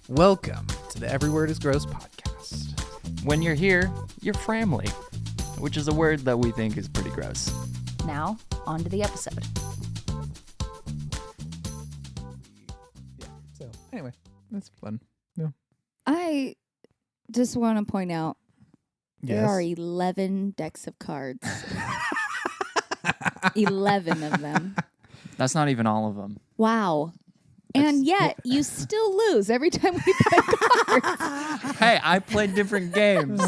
Welcome to the Every Word is Gross podcast. When you're here, you're family, which is a word that we think is pretty gross. Now, on to the episode. Yeah. So anyway, that's fun. Yeah. I just want to point out there Yes. are 11 decks of cards. 11 of them. That's not even all of them. Wow. And yet, you still lose every time we play cards. Hey, I played different games.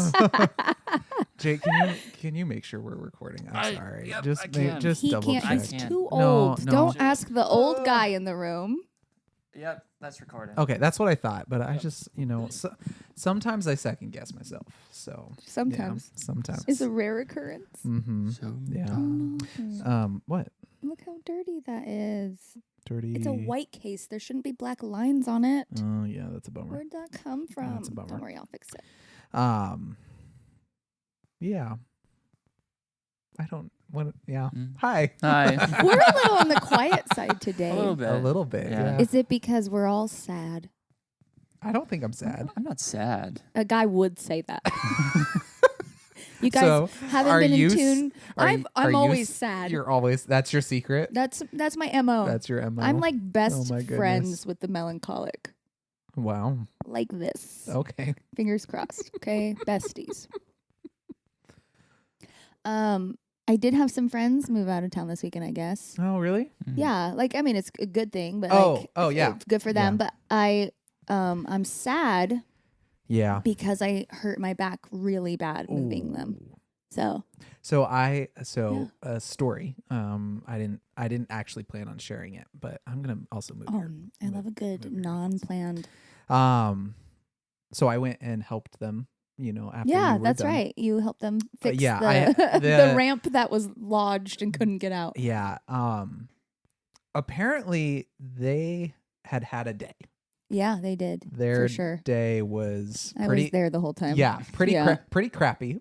Jake, can you make sure we're recording? I'm sorry. Yep, just I can. just He double can't. check. He's check. too No, old. no. Don't ask the old guy in the room. Yep, that's recording. Okay, that's what I thought, but I just, sometimes I second guess myself. So Sometimes. yeah, sometimes. It's a rare occurrence. Mm-hmm. So, Yeah. No. What? Look how dirty that is. Dirty. It's a white case. There shouldn't be black lines on it. Oh yeah, that's a bummer. Where'd that come from? That's a bummer. Don't worry, I'll fix it. Yeah. I don't want. Yeah. Mm. Hi. Hi. We're a little on the quiet side today. A little bit. A little bit. Yeah. Yeah. Is it because we're all sad? I don't think I'm sad. I'm not sad. A guy would say that. You guys So, haven't are been you in s- tune. are I'm you- are you always s- sad. You're always. That's your secret. That's my MO. That's your MO. I'm like best my goodness. friends with the melancholic. Wow. Like this. Okay. Fingers crossed. Okay. Besties. I did have some friends move out of town this weekend, I guess. Oh really? Mm. Yeah. Like, I mean, it's a good thing, but Oh, like, oh, yeah. it's good for them. Yeah. But I'm sad Yeah. because I hurt my back really bad moving them. Ooh. So So a story. I didn't actually plan on sharing it, but I'm gonna also move here. I love a good move your non-planned. So I went and helped them. After Yeah, you were that's done. right. You helped them fix yeah, the the- the ramp that was lodged and couldn't get out. Yeah. Apparently they had a day. Yeah, they did. Their for sure. day was I pretty. was there the whole time. Yeah, pretty Yeah. pretty crappy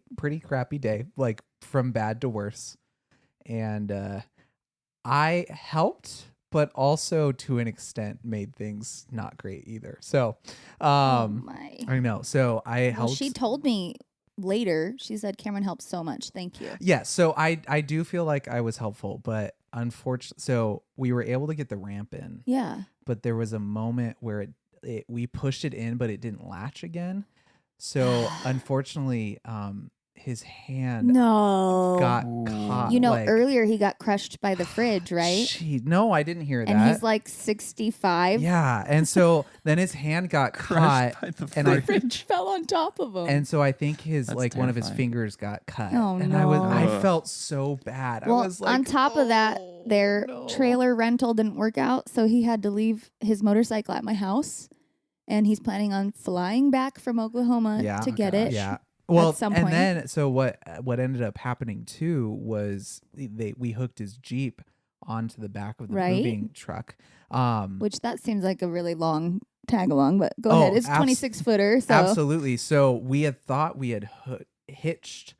day, like from bad to worse. And I helped, but also to an extent made things not great either. So, Oh my. I know. So I Well, helped. she told me later. She said, "Cameron helped so much. Thank you." Yeah, so I do feel like I was helpful, but unfortunately, so we were able to get the ramp in, Yeah. but there was a moment where we pushed it in, but it didn't latch again. So unfortunately, his hand No. got Ooh. caught. You know, like, earlier he got crushed by the fridge, right? No, I didn't hear And that. he's like 65. Yeah, and so then his hand got caught, Crushed by the and I The fridge fell on top of him. and so I think his That's like one of his terrifying. fingers got cut. Oh, and no. I felt so bad. well, I was like, on top of that, "Oh, their no." trailer rental didn't work out, so he had to leave his motorcycle at my house. And he's planning on flying back from Oklahoma Yeah. to get gosh. it. Yeah. Well, some and point. then so what ended up happening too was we hooked his Jeep onto the back of the Right. moving truck. Which that seems like a really long tag along, but go Oh, ahead. It's 26 footer. So absolutely. So we had thought we had hitched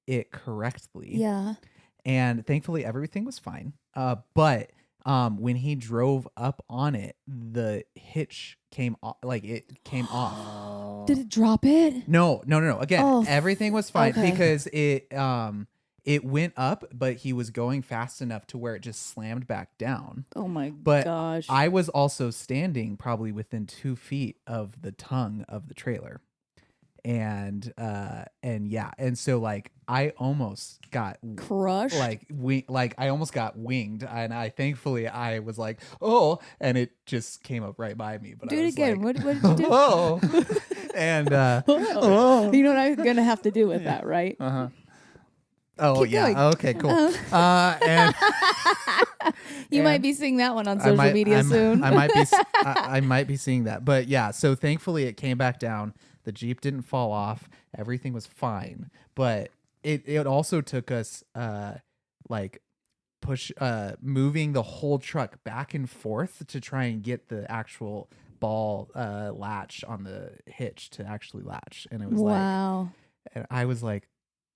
it correctly. yeah. And thankfully everything was fine. But when he drove up on it, the hitch came off, it came off. Oh. Did it drop it? No. Again, Oh, everything was fine okay. because it went up, but he was going fast enough to where it just slammed back down. Oh my But gosh. I was also standing probably within 2 feet of the tongue of the trailer. And yeah, and so like I almost got crushed. I almost got winged, and thankfully I was like, oh, and it just came up right by me. But do I it was again. like, What did you do? oh, and Oh. You know what I'm gonna have to do with that, right? Uh-huh. oh Keep yeah, going. okay, cool. Oh. And You And might be seeing that one on I social might- media soon. I might be seeing that, but yeah. So thankfully it came back down. The Jeep didn't fall off. Everything was fine, but it also took us moving the whole truck back and forth to try and get the actual ball latch on the hitch to actually latch, and it was Wow. and I was like,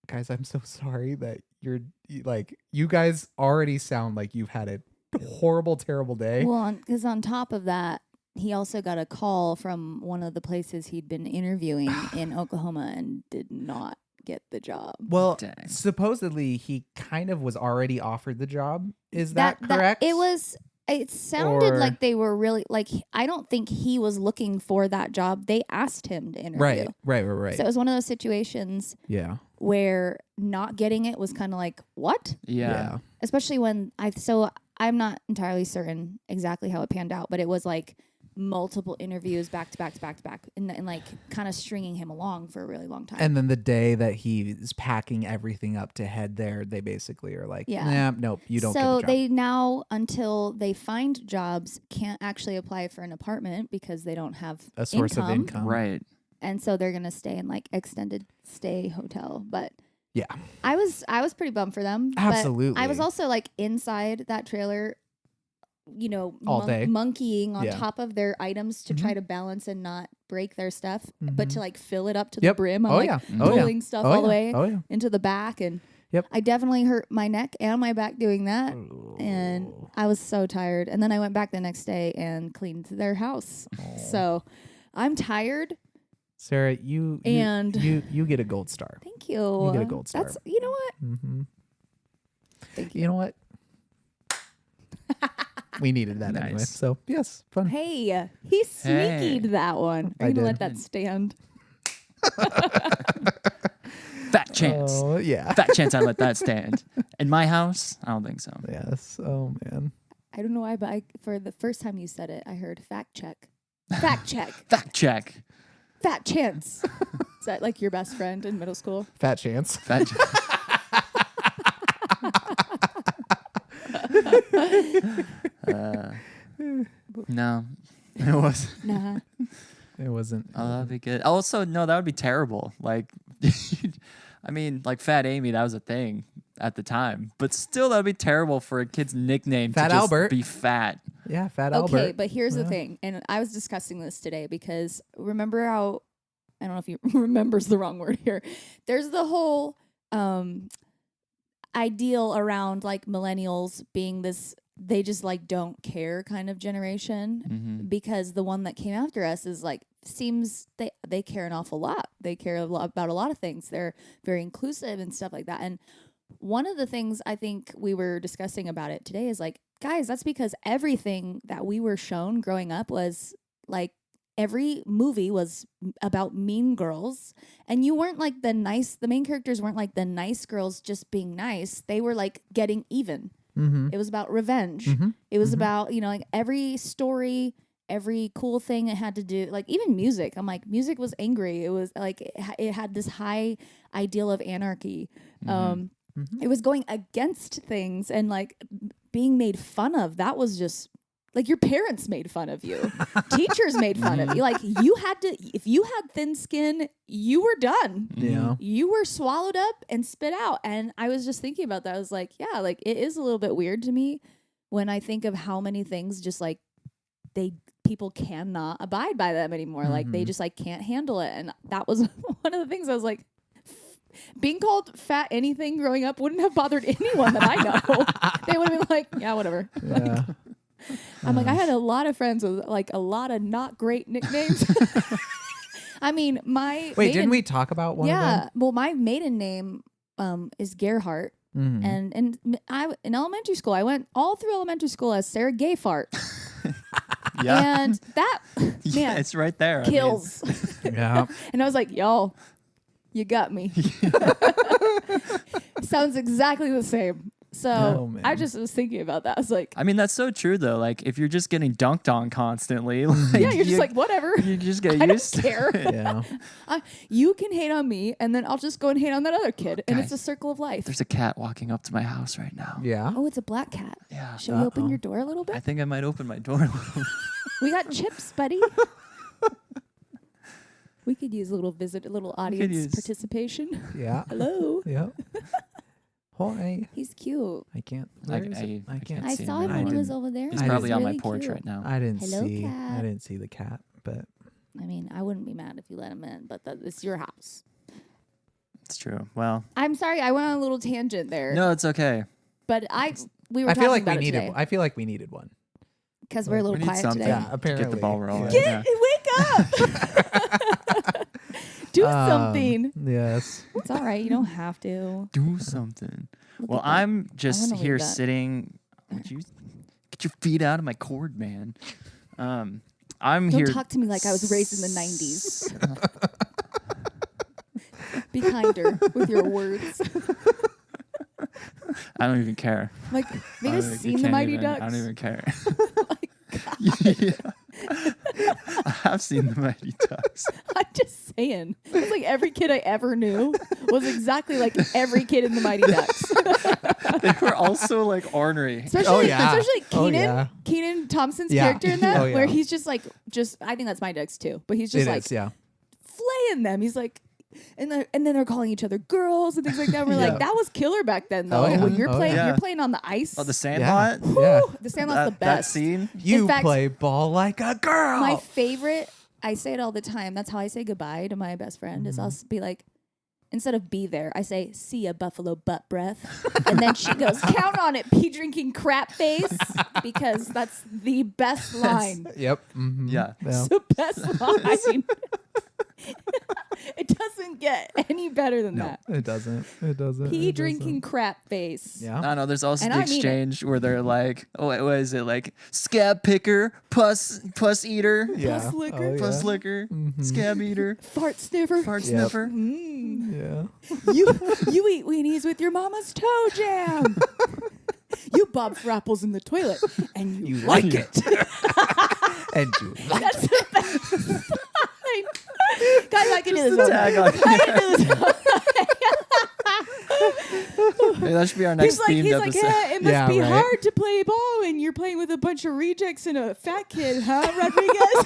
guys, I'm so sorry that you guys already sound like you've had a horrible, terrible day. Well, because on top of that, he also got a call from one of the places he'd been interviewing in Oklahoma and did not get the job. Well, Dang. supposedly he kind of was already offered the job. Is that correct? It sounded Or- like they were really like. I don't think he was looking for that job. They asked him to interview. Right. So it was one of those situations Yeah. where not getting it was kind of like, what? Yeah. Especially when I'm not entirely certain exactly how it panned out, but it was like multiple interviews back to back to back to back and like kind of stringing him along for a really long time. And then the day that he's packing everything up to head there, they basically are like, Yeah. nah, nope, you don't get So the job. they now, until they find jobs, can't actually apply for an apartment because they don't have a source of income. Right. and so they're gonna stay in like extended stay hotel. But Yeah. I was pretty bummed for them. but Absolutely. I was also like inside that trailer, All day. monkeying on Yeah. top of their items to try to balance and not break their stuff, but Mhm. to like fill it up to Yep. the brim. I'm Oh, like yeah. Oh, yeah. pulling stuff Oh, all the yeah. way Oh, yeah. into the back, and Yep. I definitely hurt my neck and my back doing that. And I was so tired. And then I went back the next day and cleaned their house. So I'm tired. Sarah, you get a gold star. Thank you. You get a gold star. That's, you know what? Mm-hmm. Thank you. You know what? We needed that anyway. Nice. So yes, fun. Hey, he sneakied that one. I I'm going to did. let that stand. Fat chance. Oh yeah. Fat chance I let that stand. In my house, I don't think so. Yes. Oh man. I don't know why, but for the first time you said it, I heard fact check. Fact check. Fact check. Fat chance. Is that like your best friend in middle school? Fat chance. Fat chance. No, it was. Nah. It wasn't. Oh, that'd be good. Also, no, that would be terrible. Like, I mean, like Fat Amy, that was a thing at the time, but still, that'd be terrible for a kid's nickname Fat to just Albert. be fat. Yeah, Fat Okay, Albert. but here's the Yeah. thing, and I was discussing this today because remember how I don't know if you remembers the wrong word here. There's the whole ideal around like millennials being this they just like don't care kind of generation Mm-hmm. because the one that came after us is like seems they care an awful lot. They care a lot about a lot of things. They're very inclusive and stuff like that. And one of the things I think we were discussing about it today is like, guys, that's because everything that we were shown growing up was like every movie was about mean girls, and you weren't like the main characters weren't like the nice girls just being nice. They were like getting even. Mm-hmm. It was about revenge. Mhm. It was Mhm. about, like every story, every cool thing it had to do, like even music. I'm like, music was angry. It was like, it had this high ideal of anarchy. Mhm. It was going against things and like being made fun of. That was just like your parents made fun of you. Teachers made fun of you. Like you had to, if you had thin skin, you were done. Yeah. You were swallowed up and spit out. And I was just thinking about that. I was like, yeah, like it is a little bit weird to me when I think of how many things just like people cannot abide by them anymore. Like they Mhm. just like can't handle it. And that was one of the things I was like, being called fat anything growing up wouldn't have bothered anyone that I know. They would have been like, yeah, whatever. Yeah. I'm like, I had a lot of friends with like a lot of not great nicknames. I mean, my Wait, didn't we talk about one of Yeah, them? well, my maiden name is Gerhardt, Mhm. and I in elementary school I went all through elementary school as Sarah Gayfart, Yeah. and that Yeah, man it's right there. I mean, kills. Yeah. And I was like, y'all, you got me. Sounds exactly the same. So Oh, man. I just was thinking about that. I was like, I mean, that's so true, though. Like, if you're just getting dunked on constantly, like, yeah, you're just like, whatever. you just get I don't used to care. it. Yeah. You can hate on me, and then I'll just go and hate on that other kid, and it's Guys, a circle of life. There's a cat walking up to my house right now. Yeah. Oh, it's a black cat. Yeah. Should we open Uh-oh. your door a little I bit? think I might open my door a little. We got chips, buddy. We could use a little visit, a little audience use- participation. Yeah. Hello. Yeah. Hi. He's cute. I can't. I- Where is it? I can't I see saw him him when he anymore. was over there. He's I probably didn't- on my really porch cute. right now. I didn't Hello, see. cat. I didn't see the cat, but I mean, I wouldn't be mad if you let him in, but it's your house. It's true. Well, I'm sorry, I went on a little tangent there. no, it's okay. But we were I talking feel like about we it needed. today. I feel like we needed one. Because we're a little We need quiet something today. Yeah, to apparently. get the ball rolling. Yeah. Wake up! Do something. Yes. It's all right. You don't have to. Do something. Look Well, at that. I'm just wanna here leave that. sitting. Would you get your feet out of my cord, man? I'm Don't here. talk to me like I was raised in the 90s. Be kinder with your words. I don't even care. Like, I they don't just even- seen the can't Mighty even- Ducks. I don't even care. Like, Yeah. I have seen the Mighty Ducks. I'm just saying. It's like every kid I ever knew was exactly like every kid in the Mighty Ducks. They were also like ornery. Especially, yeah. especially Oh, Keenan, yeah. Keenan Thompson's Yeah. character in that, Oh, yeah. where he's just like, I think that's Mighty Ducks too, but he's just It like is, yeah. flaying them. He's like, and then they're calling each other girls and things like that. We're Yeah. like, that was killer back then, though. Oh, yeah. When you're Oh, playing, yeah. you're playing on the ice. Oh, the Sandlot. Yeah. Whew, the Sandlot's the That best. scene. You fact, play ball like a girl. My favorite, I say it all the time. That's how I say goodbye to my best friend. Is I'll be like, instead of be there, I say, see ya, buffalo butt breath. And then she goes, count on it, pee drinking crap face. Because that's the best line. Yep. Mhm. Yeah. It's the best line. It doesn't get any better than No, that. it doesn't. It doesn't. Pee It drinking crap face. doesn't. Yeah. No, there's also And the I mean it. exchange where they're like, oh, what is it? Like scab picker, puss eater, Yeah. Puss licker. Oh, puss yeah. licker, Mhm. scab eater, Fart sniffer. fart Yep. sniffer. Mm. Yeah. You eat weenies with your mama's toe jam. You bob for apples in the toilet. And you You like it. And you like That's the best line. Guys, I can do this. The one. tagline. I can do this. one. Hey, that should be our next He's like, themed he's like, episode. yeah, it must Yeah, be right. hard to play ball when you're playing with a bunch of rejects and a fat kid, huh, Rodriguez?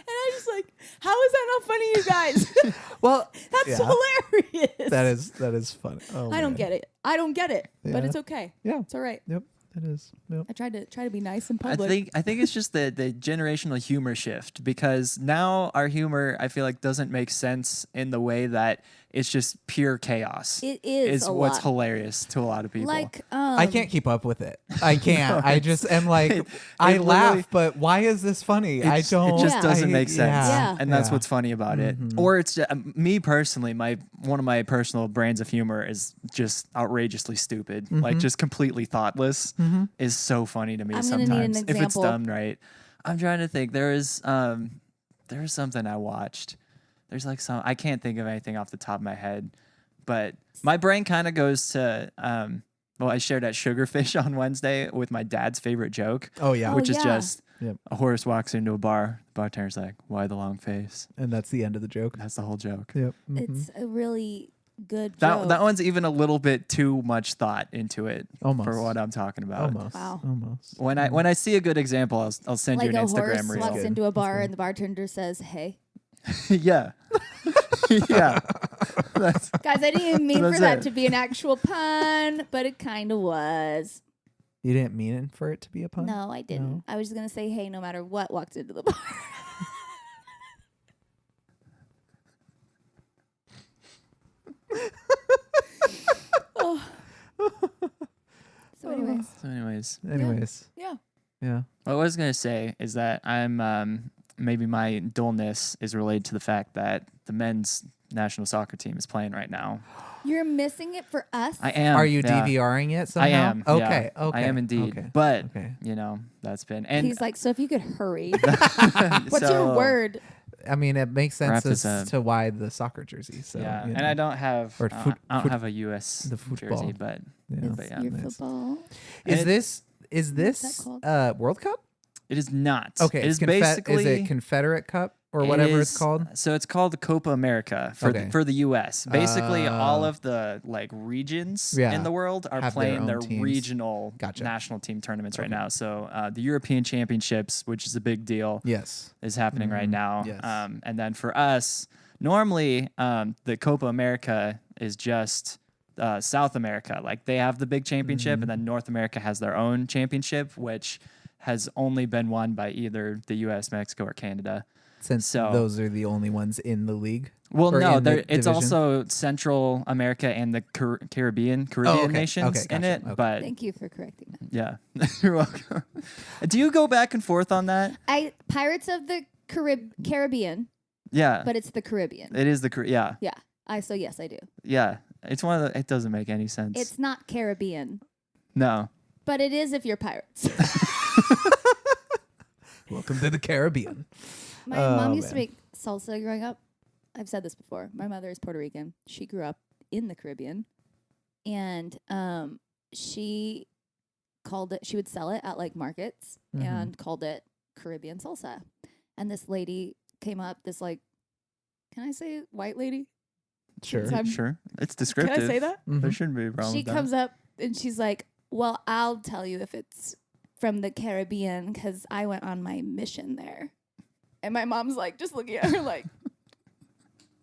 And I'm just like, how is that not funny, you guys? Well, That's yeah. hilarious. That is funny. Oh, I don't man. get it. I don't get it, but Yeah. it's okay. Yeah. It's all right. Yep. It is. Yep. I tried to be nice in I public. think it's just the generational humor shift, because now our humor, I feel like, doesn't make sense in the way that it's just pure chaos. It is a what's lot. hilarious to a lot of people. Like I can't keep up with it. I can't. I just am like, it I literally- laugh, but why is this funny? I It's- don't. It just Yeah. doesn't I- make sense, Yeah. and that's Yeah. what's funny about it. Mhm. Or it's just, me personally, one of my personal brands of humor is just outrageously stupid, like Mhm. just completely thoughtless. Mhm. Is so funny to me I'm gonna need an sometimes if it's example. done right. I'm trying to think. There was something I watched. There's like some, I can't think of anything off the top of my head, but my brain kind of goes to well, I shared that Sugarfish on Wednesday with my dad's favorite joke, Oh yeah. Oh, which is yeah. just Yep. a horse walks into a bar. The bartender's like, "Why the long face?" And that's the end of the joke. That's the whole joke. Yep. Mhm. it's a really good That joke. that one's even a little bit too much thought into it Almost. for what I'm talking about. Almost. Wow. Almost. When I see a good example, I'll send like you a an horse Instagram reel. walks Good. into a That's bar good. and the bartender says, "Hey, Yeah. Yeah. That's, guys, I didn't even mean for That's that it. to be an actual pun, but it kind of was." You didn't mean it for it to be a pun? No, I didn't. No. I was just gonna say, "Hey, no matter what, walks into the bar." Oh. So, anyways, so anyways, Anyways. yeah. Yeah. what I was gonna say is that I'm maybe my dullness is related to the fact that the men's national soccer team is playing right now. You're missing it for us. I am. Are you yeah. DVRing it somehow? I am. yeah. Okay. Okay. I am indeed. Okay. But Okay. you know, that's been and He's like, "So if you could hurry, what's your so- word?" I mean, it makes Wrap sense this as up. to why the soccer jersey. So, yeah, you and know. I don't have Or I don't foot- have a US the football. jersey, but Yeah. It's but yeah, your nice. football. And Is it- this What's that called? World Cup? it is not. Okay. it is is basically it Confederate Cup or it whatever it's is- called? So it's called the Copa America for Okay. for the US. Basically, all Oh. of the like regions Yeah. in the world are Have their playing own their teams. regional Gotcha. national team tournaments right Okay. now. So the European Championships, which is a big deal, Yes. is happening right Mhm. now. Yes. And then for us, normally the Copa America is just South America. Like they have the big championship, Mm-hmm. and then North America has their own championship, which has only been won by either the U.S., Mexico, or Canada. Since So- those are the only ones in the league. Well, Or no, in the it's division? also Central America and the Caribbean okay. nations Okay, in gotcha. it. Okay. But Thank you for correcting that. yeah, you're welcome. Do you go back and forth on that? Pirates of the Caribbean, Yeah, but it's the Caribbean. it is the yeah, So yes, I do. yeah. It's one of the. It doesn't make any sense. It's not Caribbean, No. but it is if you're pirates. Welcome to the Caribbean. My Oh, mom used to man. make salsa growing up. I've said this before. My mother is Puerto Rican. She grew up in the Caribbean, and she called it. She would sell it at like markets Mhm. and called it Caribbean salsa. And this lady came up. This like, can I say white lady? Sure. I'm- Sure. It's Can descriptive. I say that? There Mhm. shouldn't be a problem She with that. comes up and she's like, "Well, I'll tell you if it's from the Caribbean because I went on my mission there." And my mom's like, just looking at her like,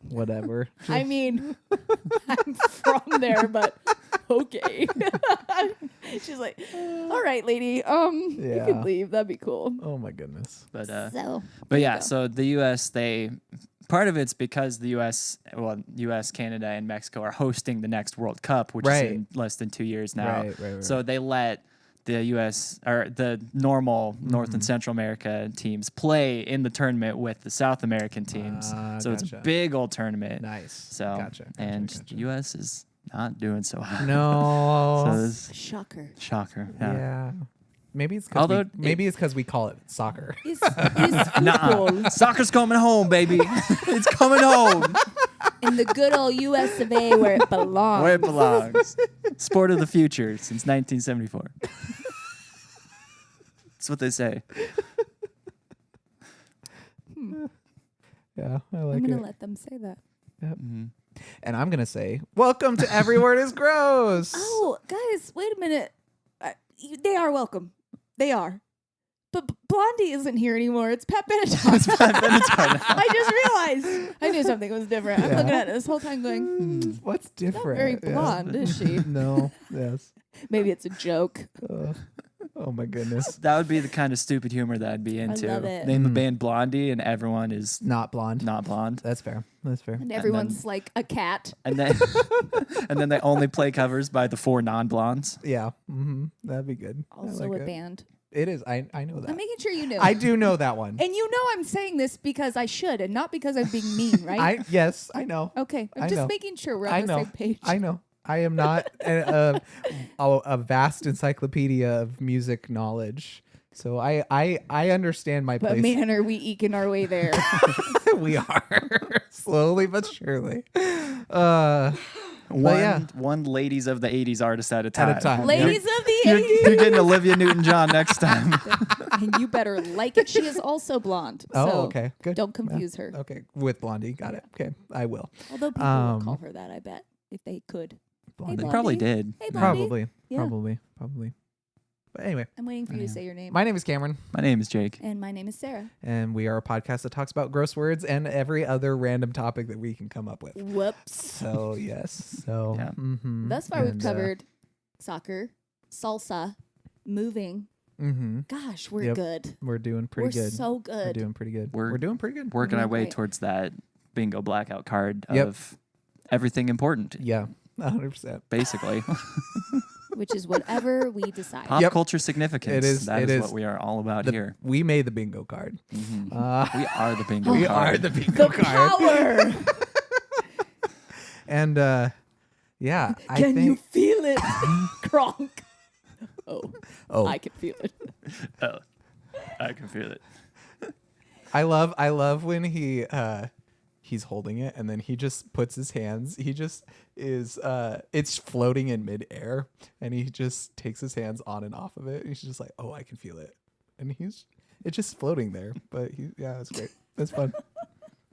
Whatever. I mean, I'm from there, but okay. She's like, "All right, lady, you Yeah. can leave. That'd be cool." Oh my goodness. But So, But yeah, go. so the U.S. Part of it's because the U.S. U.S., Canada, and Mexico are hosting the next World Cup, which Right. is in less than 2 years now. Right. So they let the U.S. or the normal North Mm-hmm. and Central America teams play in the tournament with the South American teams. So it's a Gotcha. big old tournament. Nice. So Gotcha. and gotcha. the U.S. is not doing so hot. No. So it's shocker. shocker. yeah. Yeah. Maybe it's Although because we call it soccer. It's football Nah, soccer's coming home, baby. It's coming home in the good old U.S. of A. where it belongs. where it belongs. Sport of the future since 1974. That's what they say. Yeah, I like I'm gonna it. let them say that. And I'm gonna say, welcome to Every Word is Gross. Oh, guys, wait a minute. They are welcome. They are. But Blondie isn't here anymore. It's Pat Benatar. I just realized. I knew something was different. I'm Yeah. looking at it this whole time going, What's different? very Yeah. blonde, is she? No. Yes. Maybe it's a joke. Oh my goodness. That would be the kind of stupid humor that I'd be into. love it. Name a Mm. band Blondie and everyone is Not blonde. not blonde. That's fair. That's fair. And everyone's like a cat. And then and then they only play covers by the 4 non-blondes. Yeah. That'd be good. I Also like a it. band. It is. I know I'm that. making sure you knew. I do know that one. And you know I'm saying this because I should and not because I'm being mean, right? Yes, I know. Okay. I'm I just know. making sure we're I on the know. same page. I know. I am not a vast encyclopedia of music knowledge. So I understand my But place. man, are we eking our way there. We are slowly but surely. Yeah. One ladies of the 80s artist at a time. At a time. Ladies of the You're, 80s. you're getting Olivia Newton-John next time. And you better like it. She is also blonde. Oh, so okay. Good. Don't confuse her. Okay. With Blondie. Got it. Okay. I will. Although people would call her that, I bet, if they could. Blondie. They Blondie. probably did. Hey, Blondie. Probably. Yeah. Probably. But anyway, I'm waiting for you to say your name. my name is Cameron, My name is Jake. And my name is Sarah. and we are a podcast that talks about gross words and every other random topic that we can come up with. Whoops. So, yes. So, Yeah. Thus far, we've And, covered soccer, salsa, moving. Gosh, we're Yep. good. We're doing pretty we're good. so We're good. doing pretty good. We're We're doing pretty good. Working doing our way great. towards that bingo blackout card Yep. of everything important, Yeah. 100%. basically. Which is whatever we decide. Pop Yep. culture significance. It is- That it is is. what we are all about here. We made the bingo card. Mhm. Uh, We are the bingo we card. are the bingo The card. power. And yeah, I Can think you feel it? Kronk. oh, I can feel it. Oh, I can feel it. I love when he's holding it and then he just puts his hands, he just is it's floating in midair and he just takes his hands on and off of it. And he's just like, "Oh, I can feel it." And it's just floating there, but it's great. That's fun.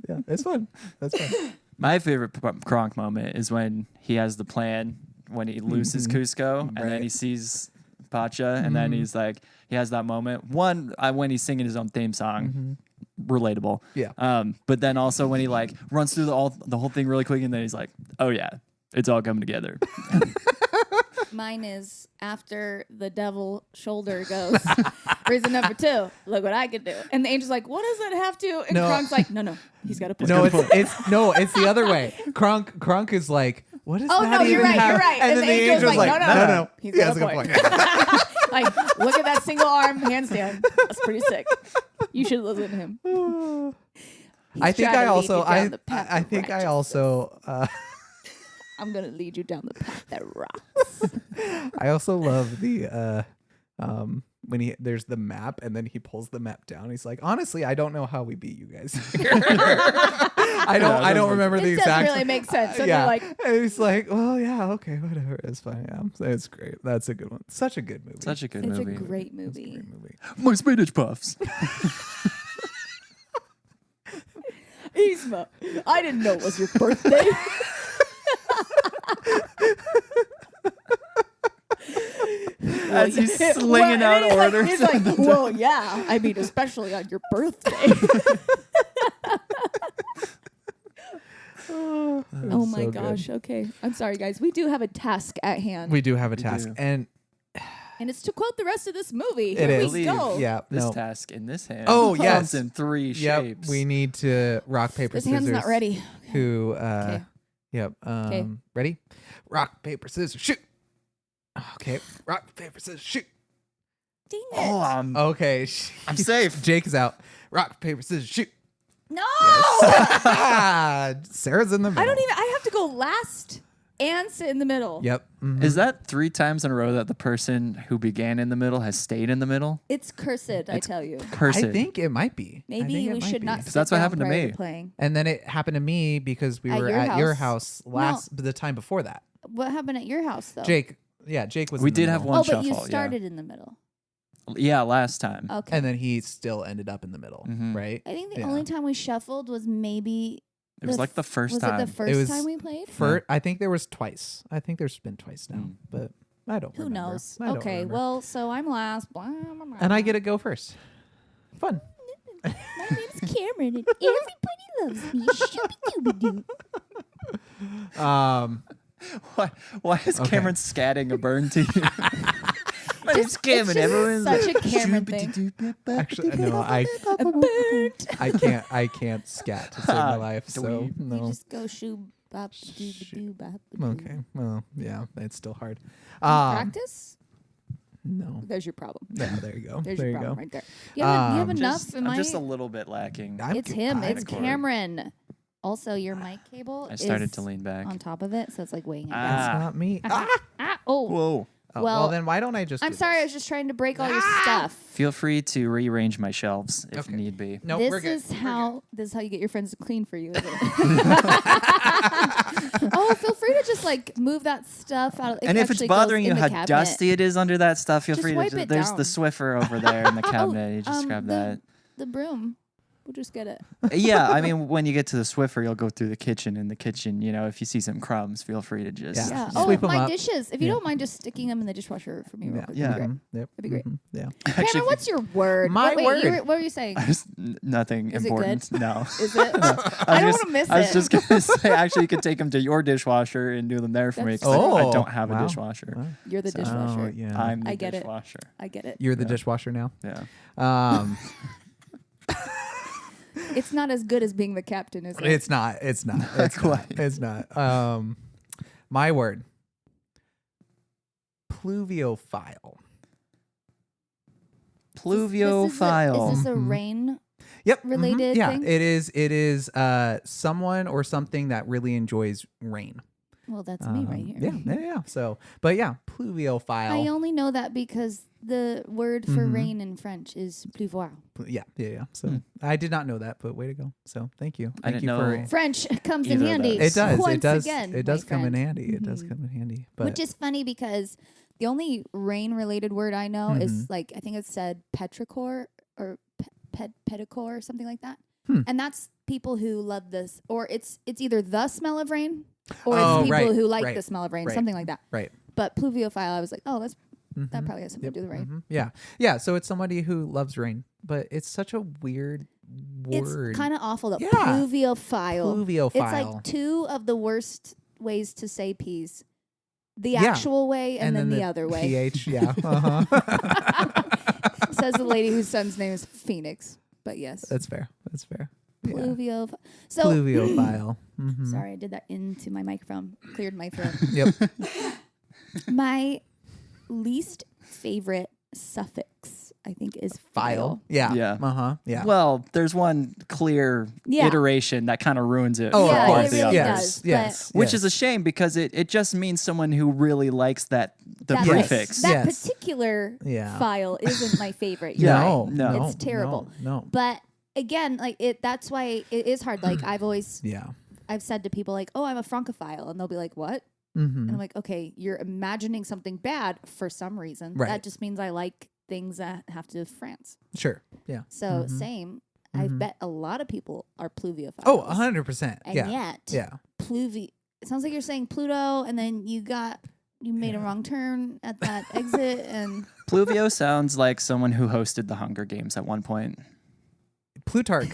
Yeah, it's fun. That's fun. My favorite Kronk moment is when he has the plan when he loses Cusco and then Right. he sees Pacha and then he's like, he has that moment. One, when he's singing his own theme song, relatable. Yeah. But then also when he like runs through the whole thing really quick and then he's like, oh yeah, it's all coming together. Mine is after the devil shoulder goes. Reason number 2. Look what I can do. And the angel's like, what does that have to? And No. Kronk's like, no, he's got to put No, it. it's the other way. Crunk is like, what does Oh that no, even you're right. have? You're right. And then the angel's like, no. He's He got has a a good point. Like, look at that single arm handstand. That's pretty sick. You should listen to him. I think trying I to lead also you down the path I of think I righteousness. also I'm gonna lead you down the path that rocks. I also love the when there's the map and then he pulls the map down. He's like, honestly, I don't know how we beat you guys here. I don't remember the It doesn't exact. really make sense. So yeah, they're like, and he's like, well, yeah, okay, whatever, it's fine. Yeah, it's great. That's a good one. Such a good movie. Such a good it's movie. a great It's a movie. great movie. My spinach puffs. Yzma, I didn't know it was your birthday. As he's slinging out and orders. He's like, well, yeah. I mean, especially on your birthday. Oh my so good. gosh. Okay. I'm sorry, guys. We do have a task at hand. We do have a task, do. and and it's to quote the rest of this movie. It Here is. we go. yeah, This no, task in this hand Oh, comes yes. in 3 yep, shapes. we need to rock paper This scissors. hand's not ready. Who? Okay. Yep. Ready? Rock paper scissors shoot. Okay. Rock paper scissors shoot. Dang it. Oh, Okay. I'm safe. Jake is out. Rock paper scissors shoot. No. Sarah's in the middle. I don't even. I have to go last and sit in the middle. Yep. mhm. Is that 3 times in a row that the person who began in the middle has stayed in the middle? It's cursed, I It's tell you. Cursed. I think it might be. I Maybe think it we might should be. not. Because sit that's what down happened to prior me. Playing. And then it happened to me because we At were your at your house? house the time before that. What happened at your house though? Jake was. We in the did have middle. one Oh, but you shuffle, yeah. started in the middle. Yeah, last time. Okay. And then he still ended up in the middle, Mhm. right? I think the Yeah. only time we shuffled was maybe. It was like the first was time. it the first was time we played? I think there was twice. I think there's been twice now, Mm. but I don't Who remember. knows? I don't Okay, remember. well, so I'm last. Blah, blah, blah. And I get to go first. Fun. My name's Cameron, and everybody loves me. Shooby-dooby-doo. Why is Okay. Cameron scatting a burn to you? My name's It's Cameron. just Everyone's such like, a Cameron thing. Actually, no, I can't scat to save my life. So Dweeb. You no. just go shoo bop doo bop. Okay. Well, yeah, it's still hard. Practice. No. There's your problem. Yeah, there you go. There's there your you problem go. right there. You have enough. Just, Am I'm I? just a little bit lacking. It's him. It's Kinda. Cameron. Also, your mic cable I started is to lean back. on top of it, so it's like weighing it down. That's Ah. not me. Oh, Whoa. Oh, Well, then why don't I just? I'm do sorry. I this? was just trying to break all your stuff. Feel free to rearrange my shelves if Okay. need be. No, this we're good. is how you get your friends to clean for you. Isn't it? Oh, feel free to just like move that stuff out. And if it's actually goes bothering you in the how cabinet. dusty it is under that stuff, feel Just free wipe to. it There's the down. Swiffer over there in the cabinet. You just grab the, that. The broom. We'll just get it. Yeah, I mean, when you get to the Swiffer, you'll go through the kitchen. In the kitchen, if you see some crumbs, feel free to just. Yeah. Yeah. Just Oh, sweep 'em my up. dishes. If you Yeah. don't mind just sticking them in the dishwasher for me real Yeah. quick. Yeah. That'd be great. Yep. That'd be great. Yeah. Actually, Cameron, what's your word? My wait, word. What were you saying? nothing Is it important. No. Is it? I I don't was want to miss I was it. just gonna say, actually, you could take them to your dishwasher and do them there for me. That's 'Cause I Oh, don't have wow. a dishwasher. Wow. You're the So- dishwasher. Oh, yeah. I'm the I get it. dishwasher. I get it. You're the Yeah. dishwasher now. Yeah. Um, It's not as good as being the captain, is it? it's not. It's not. It's not. Quite. It's not. My word. Pluviophile. Pluviophile. Is this a Mhm. rain? Yep. Related Yeah, thing? it is. It is someone or something that really enjoys rain. Well, that's me right here. Yeah. So, but yeah, pluviophile. I only know that because the word for Mhm. rain in French is pleuvoir. Yeah. So Hmm. I did not know that, but way to go. So thank you. I Thank didn't you know. French comes in Either of handy. those. It does. Once It does. Again, It does my come in friend. handy. It does Mhm. come in handy. But Which is funny because the only rain-related word I know is like I think it said petrichor or pedicore or something like that. Hmm. And that's people who love this, or it's either the smell of rain, or Oh, it's people right, who like right, the smell of rain, right. something like that. right. But pluviophile, I was like, oh, that Mhm. probably has something to do with rain. Yeah. Yeah. So it's somebody who loves rain, but it's such a weird word. It's kind of awful though. Yeah. Pluviophile. pluviophile. It's like two of the worst ways to say peas. the Yeah. actual way and then the other way. PH, yeah. Uh-huh. Says the lady whose son's name is Phoenix. But yes, That's fair. That's fair. Yeah. pluvio. So Pluviophile. Mhm. sorry, I did that into my microphone. Cleared my throat. Yep. My least favorite suffix, I think, is File. Yeah. Yeah. Uh-huh. Yeah. Well, there's one clear Yeah. iteration that kind of ruins it. Oh, for of Yeah, all course. the it really others. does. Yes. Which is a shame because it just means someone who really likes the That prefix. That Yes. particular Yeah. file isn't my favorite. You're No, right. No. It's terrible. No. But again, like that's why it is hard. Like Yeah. I've said to people like, "Oh, I'm a francophile," and they'll be like, "What?" Mm-hmm. And I'm like, "Okay, you're imagining something bad for some reason. Right. That just means I like things that have to do with France." Sure. Yeah. So Mhm. same. I Mhm. bet a lot of people are pluviophile. Oh, 100%. And Yeah. yet, Yeah. it sounds like you're saying Pluto, and then you made a wrong turn at that exit, and Pluvio sounds like someone who hosted the Hunger Games at one point. Plutarch.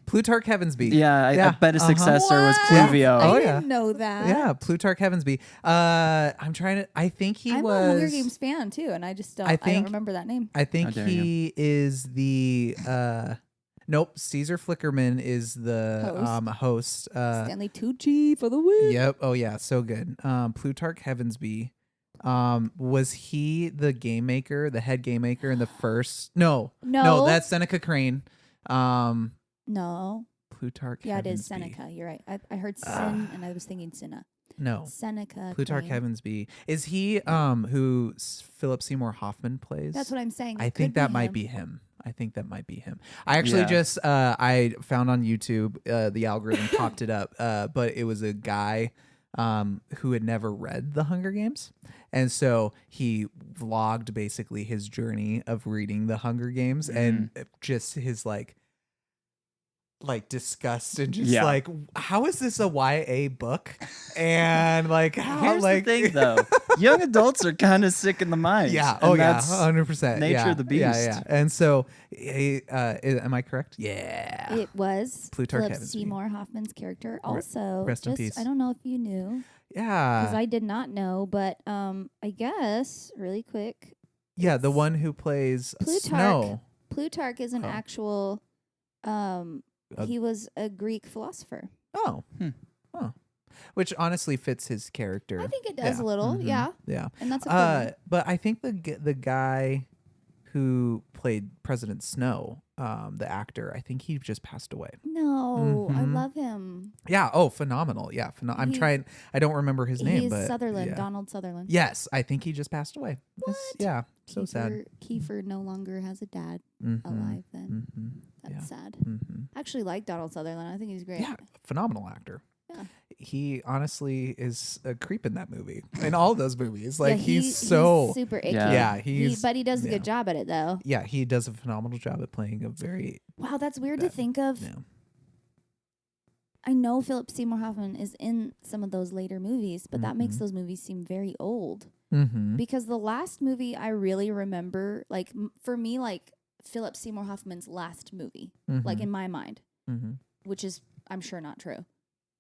Plutarch Heavensby. Yeah, I bet his Uh-huh. successor was What? Pluvio. Oh, I yeah. didn't know that. Yeah, Plutarch Heavensby. I think he I'm was a Hunger Games fan too, and I just don't. I think- don't remember that name. I think How dare he is the nope, Caesar Flickerman is the host. Stanley Tucci for the win. Yep. Oh yeah, so good. Plutarch Heavensby. Was he the game maker, the head game maker in the first? No, No. that's Seneca Crane. No. Plutarch. Yeah, it is Heavensby. Seneca. You're right. I heard Sin, and I was thinking Cinna. No, Seneca. Plutarch Crane. Heavensby. Is he who Philip Seymour Hoffman plays? That's what I'm saying. I It think could that be might him. be him. I think that might be him. I actually Yeah. just I found on YouTube the algorithm popped it up, but it was a guy who had never read The Hunger Games, and so he vlogged basically his journey of reading The Hunger Games and just his like disgust and just Yeah. like, how is this a YA book? And like how Here's like the thing, though. Young adults are kind of sick in the mind. yeah. and Oh yeah. that's 100%. nature yeah. of the Yeah. beast. Yeah. And so, am I correct? Yeah. It was Plutarch Philip Heavensby. Seymour Hoffman's character. Also, rest in just, peace. I don't know if you knew Yeah. because I did not know, but I guess really quick, Yeah. The it's one who plays Plutarch. Snow. Plutarch is an Oh. actual. He was a Greek philosopher. Oh. Hmm. Oh. Which honestly fits his character. I think it does Yeah. a little, Mhm. yeah, Yeah. and that's a cool one. But I think the guy who played President Snow, the actor, I think he just passed away. No, I Mhm. love him. Yeah. Oh, phenomenal. Yeah. I'm He- trying. I don't remember his name, He's but Sutherland, yeah. Donald Sutherland. Yes, I think he just passed away. What? Yeah. So sad. Kiefer no longer has a dad Mhm. alive. Then Mhm. that's Yeah. sad. Mhm. I actually like Donald Sutherland. I think he's great. Yeah, phenomenal actor. Yeah. He honestly is a creep in that movie. In all those movies, like Yeah, he's so super icky. Yeah. yeah. He's but he does a yeah. good job at it though. Yeah, he does a phenomenal job at playing a very Wow, that's weird That- to think of. yeah. I know Philip Seymour Hoffman is in some of those later movies, but that makes Mhm. those movies seem very old. Mm-hmm. Because the last movie I really remember, like for me, like Philip Seymour Hoffman's last movie, like in my mind, mm-hmm. which is I'm sure not true,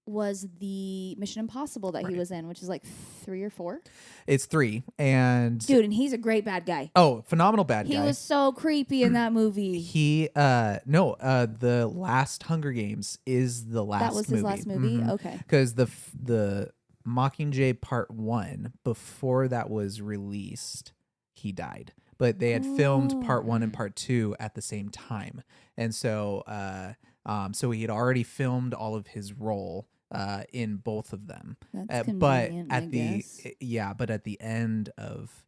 was the Mission Impossible that he Right. was in, which is like 3 or 4. It's 3 and Dude, and he's a great bad guy. oh, phenomenal bad He guy. was so creepy in that movie. He the last Hunger Games is the last That was his last movie? Mhm. Okay. Because the Mockingjay Part 1, before that was released, he died. But they had filmed Part 1 and Part 2 at the same time. And so so he had already filmed all of his role in both of them. That's But convenient, at I the guess. but at the end of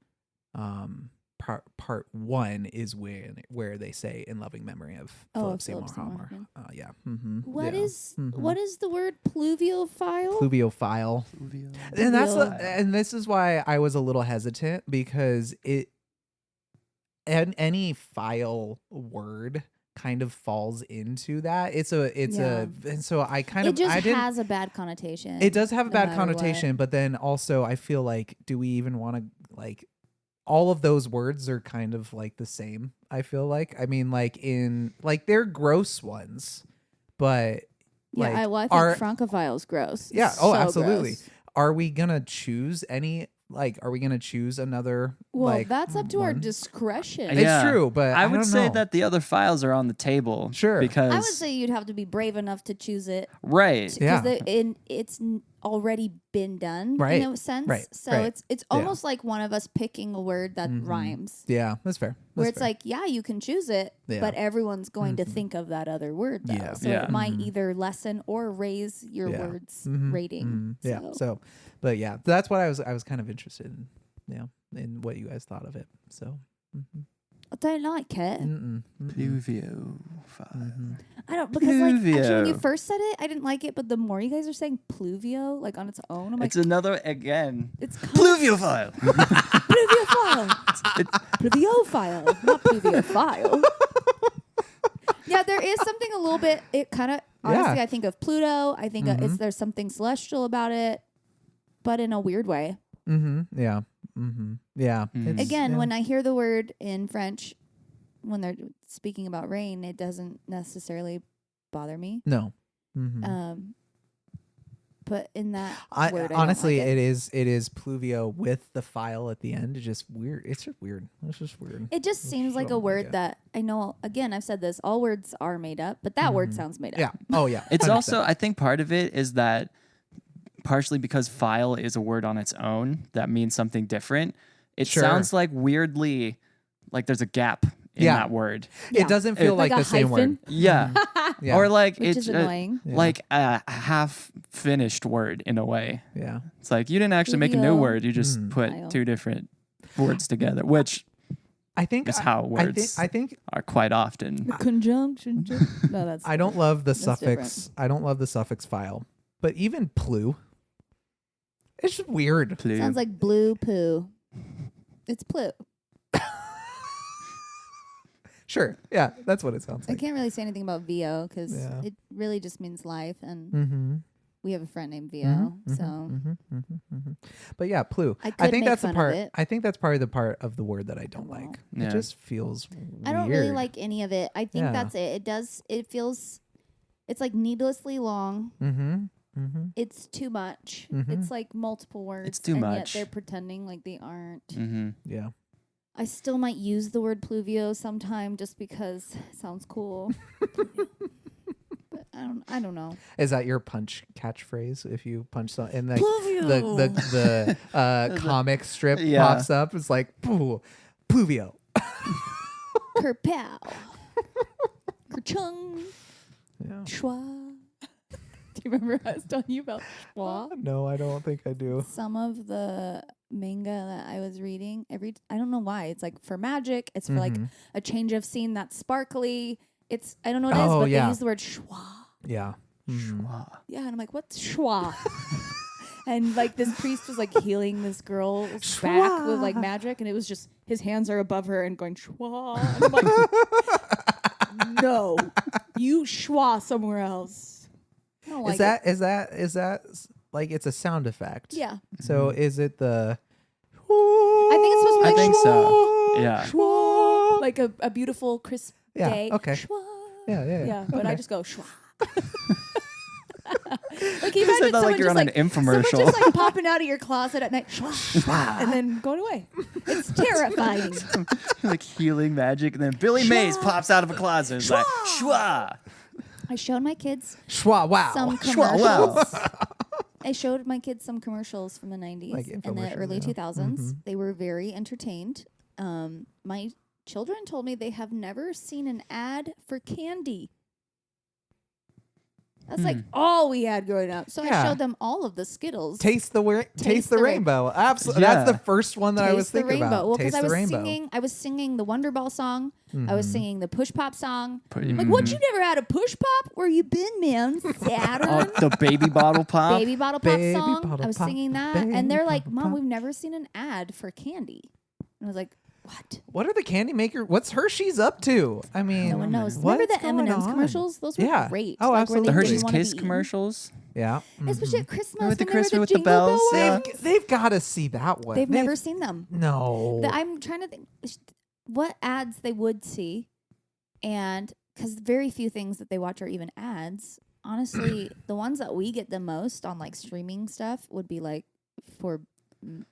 part 1 is where they say in loving memory of Philip Seymour Hoffman. Yeah. Mm-hmm. What yeah. is Mhm. what is the word pluviophile? Pluviophile. And and this is why I was a little hesitant because any file word kind of falls into that. And so I kind it of just I didn't has a bad connotation. it does have a no bad matter connotation, but then also I feel like do we even want to like all of those words are kind of like the same. I feel like I mean like in like they're gross ones, but Yeah, like I think are francophile's gross. Yeah, So absolutely. gross. Are we gonna choose any Like, are we gonna choose another? Well, like, that's up to our one? discretion. It's Yeah. true, but I I would don't say know. that the other files are on the table. Sure. Because I would say you'd have to be brave enough to choose it right. Yeah. because it's already been done Right, in a sense. right, So right. it's almost like one of us picking a word that rhymes. Yeah, that's fair. Where That's it's fair. like, yeah, you can choose it, Yeah. but everyone's going to think of that other word though. Yeah. So Yeah. it might either lessen or raise your Yeah. words rating. Yeah. So, but yeah, that's what I was kind of interested in. Yeah, in what you guys thought of it. So. I don't like it. Pluvio file. I don't because like actually when you Pluvio. first said it, I didn't like it, but the more you guys are saying pluvio like on its own, I'm like It's another again. it's kind Pluvio file. pluviophile. Pluviophile, not pluviophile. Yeah, there is something a little bit. It kind of honestly, Yeah. I think of Pluto. I think there's something celestial about it, but in a weird way. Yeah. Yeah. It's- Again, yeah. when I hear the word in French, when they're speaking about rain, it doesn't necessarily bother me. no. But in that I word, I honestly, don't like it is pluvio with the file at the end. It's just weird. It's just weird. It's just weird. It just seems like a don't like word it. that I know. Again, I've said this. All words are made up, but that word sounds made up. Yeah. Oh yeah. It's 100%. also, I think part of it is that partially because file is a word on its own that means something different. It Sure. sounds like weirdly like there's a gap in Yeah. that word. It doesn't feel Like like, a the same hyphen? word. Yeah. Yeah. Or like Which it's is annoying. like a half finished word in a way. Yeah. It's like you didn't actually make a new Pluvio. word. You just put File. two different words together, which I think is how words I think are quite often. Conjunction. No, that's. I don't love the That's suffix. I don't love the suffix file. But even plu, it's just weird. Plu. Sounds like blue poo. It's plu. Sure. Yeah, that's what it sounds I like. can't really say anything about VO because Yeah. it really just means life, and Mm-hmm. we have a friend named VO. So Mm-hmm. But yeah, plu. I I could think make that's the fun of part. it. I think that's probably the part of the word that I don't I like. won't. Yeah. It just feels. I don't really weird. like any of it. I think Yeah. that's it. It does. It feels. It's like needlessly long. Mm-hmm. Mm-hmm. It's too much. Mhm. It's like multiple words. too and much. Yet they're pretending like they aren't. Mm-hmm. Yeah. I still might use the word pluvio sometime just because it sounds cool. But I don't know. Is that your punch catchphrase? If you punch something and like Pluvio. the comic strip Yeah. pops up, it's like pluvio. Kerpow. Kerchung. Yeah. Schwa. Do you remember I was telling you about schwa? No, I don't think I do. Some of the manga that I was reading, I don't know why. It's like for magic. It's for like a change of scene that's sparkly. It's I don't know what it is, Oh, but yeah. they use the word schwa. Yeah. Yeah, and I'm like, what's schwa? And like this priest was like healing this girl's back with like magic, and it was just his hands are above her and going schwa. And I'm like, no, you schwa somewhere else. I don't like it. Is that like it's a sound effect? Yeah, So is it the? I think it's supposed to be I like think so. schwa, Yeah. schwa, like a beautiful crisp Yeah, day. okay. Schwa. Yeah. Yeah, but I Okay. just go schwa. Like, can you You imagine said that like someone you're on just an someone infomercial. just like popping out of your closet at night, schwa, and then going away. It's terrifying. like healing magic, and then Billy Mays pops out of a closet. It's like shwa. I showed my kids Schwa, wow. some Shwa, wow. commercials. I showed my kids some commercials from the 90s Like and the infomercials, early yeah. 2000s. They were very entertained. My children told me they have never seen an ad for candy. That's like all we had growing up. So I Yeah. showed them all of the Skittles. Taste the taste the the ra- rainbow. Absolutely. Yeah. That's the first one that I was Taste the thinking rainbow. about. Well, because Taste I the was rainbow. singing the Wonderball song. I was singing the Push Pop song. Mm-hmm. Like, what, you never had a Push Pop? Where you been, man? Saturn. Oh, the baby bottle pop. Baby Bottle Pop Baby song. Bottle I was Pop, singing that. Baby And they're like, Bottle Mom, Pop." we've never seen an ad for candy. And I was like, what? What are the candy maker? What's Hershey's up to? I mean, No one knows. what's Remember the going M&M's on? commercials? Those were Yeah. great. Oh, Like, where absolutely. they The really Hershey's wanna Kiss be eaten. commercials. Yeah. Especially at Christmas. With the when they were Christmas with the Jingle bells, Bell yeah. Way. They've got to see that one. They've never seen them. No. I'm trying to think what ads they would see. And because very few things that they watch are even ads. Honestly, the ones that we get the most on like streaming stuff would be like for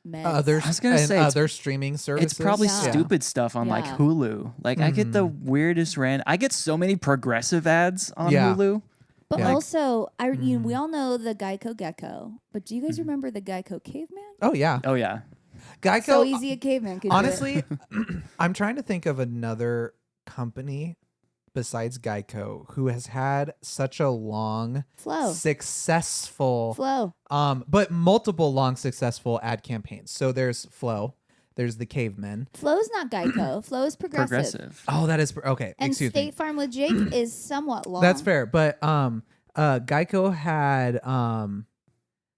meds. Other I was gonna and say it's- other streaming services. It's probably Yeah. stupid stuff on like Yeah. Hulu. Like I get the Mm-hmm. weirdest I get so many progressive ads on Yeah. Hulu. But Yeah. also, we all know the Geico Gecko. But do you guys remember the Geico Caveman? Oh yeah, Oh yeah. Geico. So easy a caveman could do it. Honestly, I'm trying to think of another company besides Geico who has had such a long, successful, but multiple long successful ad campaigns. So there's Flow, there's the Cavemen. Flow's not Geico. Flow is progressive. Oh, that is okay. And Excuse State me. Farm with Jake is somewhat long. That's fair, but Geico had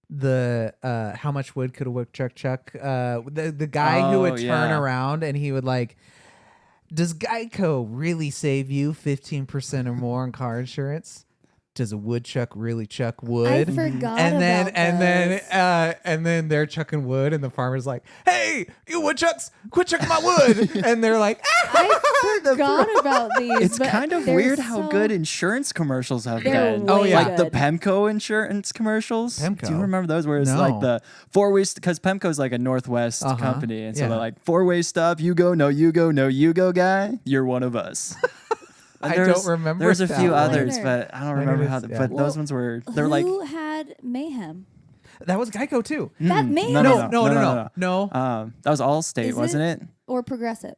the how much wood could a woodchuck chuck? The guy who would Oh, turn yeah. around and he would like, does Geico really save you 15% or more on car insurance? Does a woodchuck really chuck wood? I forgot and then about and then they're chucking wood and the farmer's like, hey, you woodchucks, quit chucking my wood. And they're like, I forgot about these. It's but kind of they're weird how so- good insurance commercials have They're been. Oh, way yeah. Like the good. Pemco insurance commercials. Do you Pemco? remember those where it's No. like the four-way because Pemco's like a Northwest Uh-huh. company, and so Yeah. they're like four-way stop. You go, no, you go, no, you go, guy. You're one of us. And I don't there's- remember There's a that few one. others, but I don't I remember how. noticed, yeah. But Well, those ones were. They're like. Who had Mayhem? that was Geico too. That Mayhem No, is- No. That was Allstate, Is wasn't it? or progressive?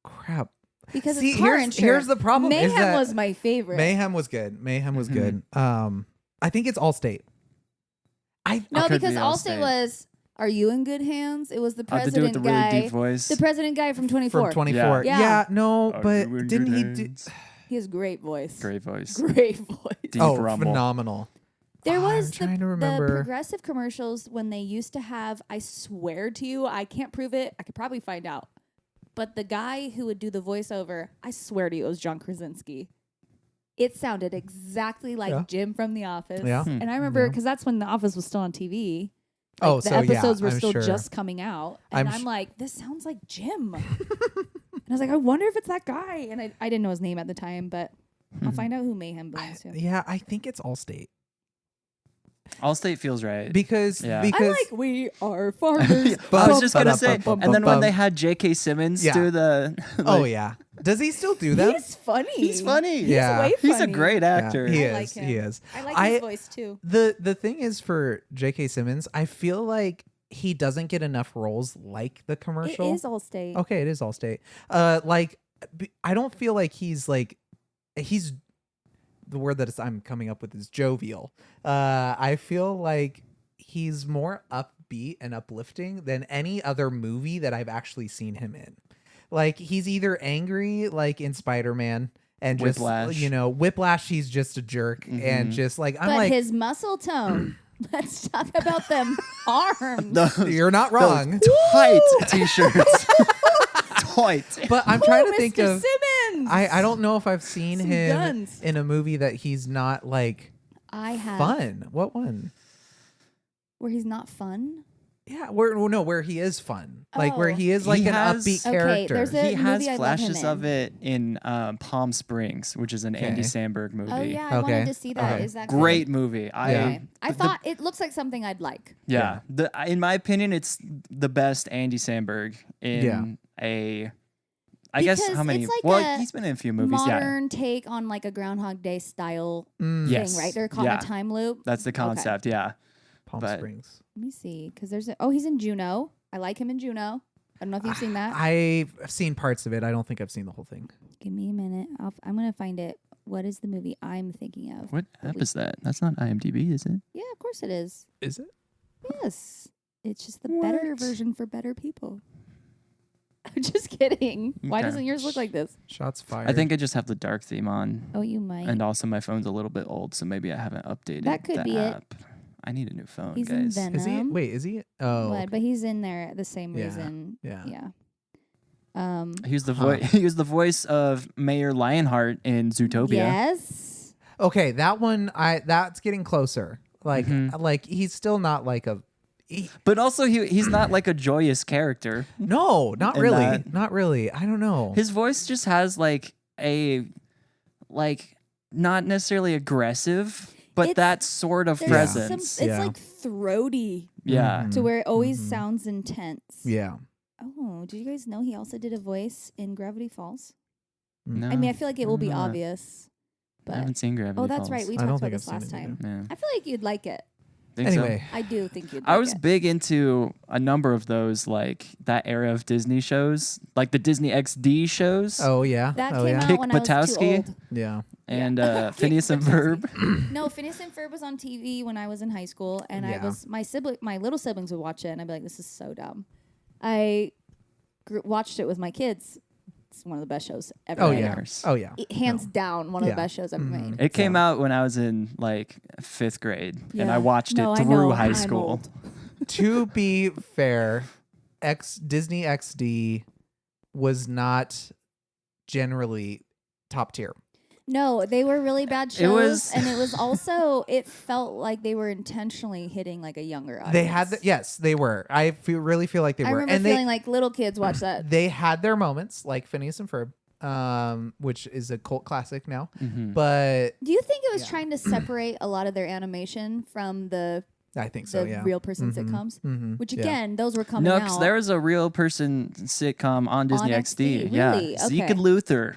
Crap. Because See, it's car here's insurance. the problem. is Mayhem that was my favorite. Mayhem was good. Mayhem was good. Mm-hmm. I think it's Allstate. No, Could because be Allstate Allstate. was. Are you in good hands? It was the I have to do with president the really guy. deep voice. The president guy from 24. from 24. Yeah. Yeah, no, Are but you in didn't good he do? hands? He has great voice. Great voice. Great voice. Deep Oh, rumble. phenomenal. There I'm was trying to the remember. progressive commercials when they used to have, I swear to you, I can't prove it. I could probably find out. But the guy who would do the voiceover, I swear to you, it was John Krasinski. It sounded exactly like Yeah. Jim from The Office. Yeah. And I remember, because that's when The Office was still on TV. Like, Oh, the so yeah, episodes were I'm still sure. just coming out. And I'm I'm sh- like, this sounds like Jim. And I was like, I wonder if it's that guy. And I didn't know his name at the time, but I'll find out who Mayhem belongs to. Yeah, I think it's Allstate Allstate feels right. because Yeah. I'm because like, we are farmers. I was just gonna say, bum, and then bum, when they bum. had J.K. Simmons Yeah. do the, oh like, yeah, does he still do that? He's funny. he's funny. Yeah. way He's a funny. great actor. He I like is. him. He is. I like I- his voice too. The thing is for J.K. Simmons, I feel like he doesn't get enough roles like the commercial. It is Allstate. Okay, it is Allstate. I don't feel like he's the word that I'm coming up with is jovial. I feel like he's more upbeat and uplifting than any other movie that I've actually seen him in. Like he's either angry, like in Spider-Man, and just Whiplash. Whiplash. He's just a jerk and just like I'm But like, his muscle tone. Let's talk about them arms. you're not wrong. Tight t-shirts. Tight. But I'm trying to Mr. think of. Simmons. I don't know if I've seen Some him guns. in a movie that he's not like I have fun. What one? where he's not fun. Yeah, where he is fun, like where Oh. he is like He an has- upbeat Okay, character. there's a- He movie has I love him flashes of in. it in Palm Springs, which is an Andy Okay. Samberg movie. Oh yeah, I Okay. wanted to see that. Is Okay. that good? Great movie. Yeah. Okay. I the- thought it looks like something I'd like. Yeah. In my opinion, it's the best Andy Samberg in a. I guess Because how many? it's like well, a he's been in a few movies. Yeah, Modern take on like a Groundhog Day style Yes. thing, right? They're caught in Yeah. a time loop. that's the concept. Yeah, Palm but- Springs. Let me see, because there's he's in Juno. I like him in Juno. I don't know if you've seen that. I've seen parts of it. I don't think I've seen the whole thing. Give me a minute. I'm gonna find it. What is the movie I'm thinking of? what app is that? That's not IMDb, is it? Yeah, of course it is. Is it? Yes, it's just the better What? version for better people. I'm just kidding. Why Okay. doesn't yours look like this? Shots fired. I think I just have the dark theme on, Oh, you might. and also my phone's a little bit old, so maybe I haven't updated That could the be it. app. I need a new phone, He's in guys. Venom. Is he? Wait, is he? Oh, What? But he's in there the same Yeah, reason. yeah. Yeah. He was the Huh. voice. He was the voice of Mayor Lionheart in Zootopia. Yes. okay. That one. That's getting closer. Like, Mhm. like he's still not like a. But also, he's not like a joyous character. No, not In really. that- Not really. I don't know. His voice just has like a, like, not necessarily aggressive, but It's- that sort of There's presence. Some, it's Yeah. like throaty Yeah. Mhm. to where it always Mhm. sounds intense. Yeah. Oh, did you guys know he also did a voice in Gravity Falls? No, I mean, I feel like it will be I'm not- obvious. I But haven't seen Gravity oh, that's Falls. right. We I don't talked about think this I've last seen it time. Yeah. I feel like you'd like it. Think so. Anyway, I do think you'd. I like was it. big into a number of those, like that era of Disney shows, like the Disney XD shows, oh yeah. That oh came yeah. out Kick when I was too Buttowski. old. Yeah. and Yeah. Phineas and Kick Ferb. No, Phineas and Ferb was on TV when I was in high school, and I Yeah. was my little siblings would watch it, and I'd be like, "This is so dumb." I watched it with my kids. It's one of the best shows ever. Oh made. yeah. Years. Oh yeah. Hands down, one of Yeah. the best shows ever Mhm. made. It came So- out when I was in like 5th grade, and Yeah. I watched No, it I through know. high I'm school. old. To be fair, Disney XD was not generally top tier. No, they were really bad shows, It was- and it was also it felt like they were intentionally hitting like a younger audience. They had yes, they were. I really feel like they I were, remember and feeling like little kids watch that. they had their moments, like Phineas and Ferb, which is a cult classic now. Mhm. But Do you think it was Yeah. trying to separate a lot of their animation from the I think so. the Yeah. real person Mhm. sitcoms? Mhm. Which Yeah. again, those were coming No, out. because there was a real person sitcom on Disney XD. XD, Yeah, really? Zeke Okay. and Luther,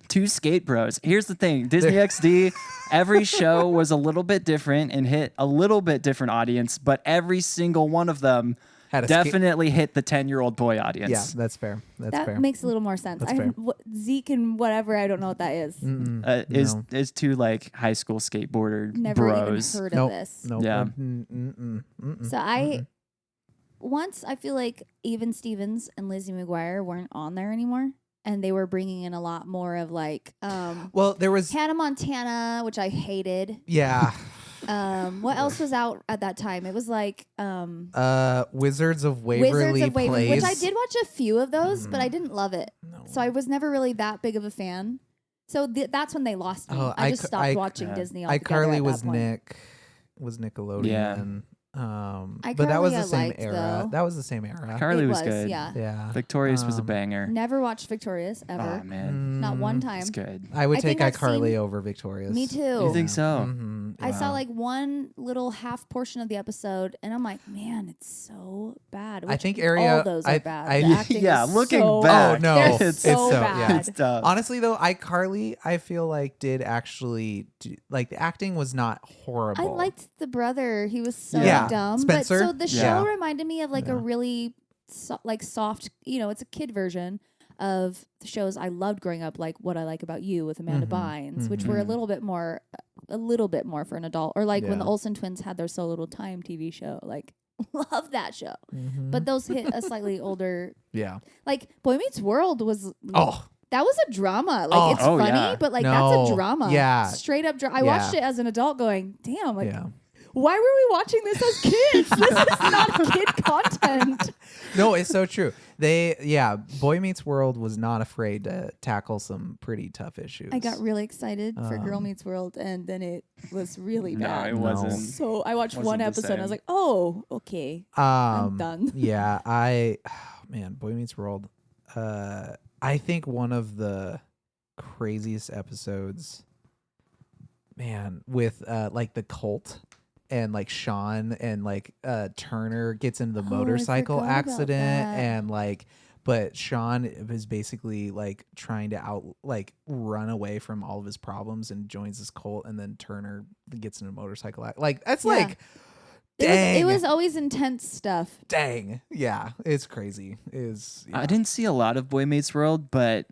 two skate bros. Here's the thing: Disney XD, every show was a little bit different and hit a little bit different audience, but every single one of them Had a definitely hit the 10-year-old boy audience. Yeah, that's fair. That's that fair. makes a little more sense. That's fair. Zeke and whatever, I don't know what that is. Mm-mm. Is two like high school skateboarder Never bros. even heard Nope. of this. Nope. Yeah. Mm-mm. So once I feel like even Stevens and Lizzie McGuire weren't on there anymore, and they were bringing in a lot more of like Well, there was Hannah Montana, which I hated. yeah. What else was out at that time? It was like Wizards of Waverly Wizards of Waverly, Place. which I did watch a few of those, but I didn't love it. No. So I was never really that big of a fan. So that's when they lost me. Oh, I just stopped watching yeah. Disney altogether. iCarly at was that point. Nick. Was Nickelodeon. Yeah. But that was iCarly I the same liked, era. though. That was the same era. Carly It was good. Yeah. Yeah. Victorious was a Um, banger. Never watched Victorious ever. Oh man, Not one Mm, time. it's good. I would I take think I've iCarly seen- over Victorious. Me too. You think so? Mhm. I saw Wow. like one little half portion of the episode, and I'm like, man, it's so bad. I Which think Area. all those are bad. I- The acting Yeah, is looking so back. Oh no, they're it's so so bad. yeah. It's tough. Honestly though, iCarly, I feel like did actually like the acting was not horrible. I liked the brother. He was so Yeah. dumb. Spencer? But so the show Yeah. reminded me of like Yeah. a really like soft, it's a kid version of the shows I loved growing up, like What I Like About You with Amanda Mhm. Bynes, which were a little bit more for an adult, or like when Yeah. the Olsen twins had their So Little Time TV show. Like, love that show. Mhm. But those hit a slightly older. yeah. Like Boy Meets World was. Oh, That was a drama. Like Oh. it's Oh, funny, yeah. but like No. that's a drama. Yeah. Straight up drama. I Yeah. watched it as an adult, going, "Damn! Like, yeah. why were we watching this as kids? This is not kid content." No, it's so true. Boy Meets World was not afraid to tackle some pretty tough ishes. I got really excited for Girl Meets World, and then it was really No, bad. it wasn't. So I watched Wasn't one the episode, and I was same. like, "Oh, okay, I'm done." Yeah, man, Boy Meets World. I think one of the craziest episodes, man, with like the cult and like Sean and like Turner gets into the Oh, I motorcycle forgot about accident that. and like. But Sean is basically like trying to run away from all of his problems and joins this cult, and then Turner gets in a motorcycle act. Like that's Yeah. like, dang, It was always intense stuff. dang, yeah, it's crazy. Yeah. I didn't see a lot of Boy Meets World, but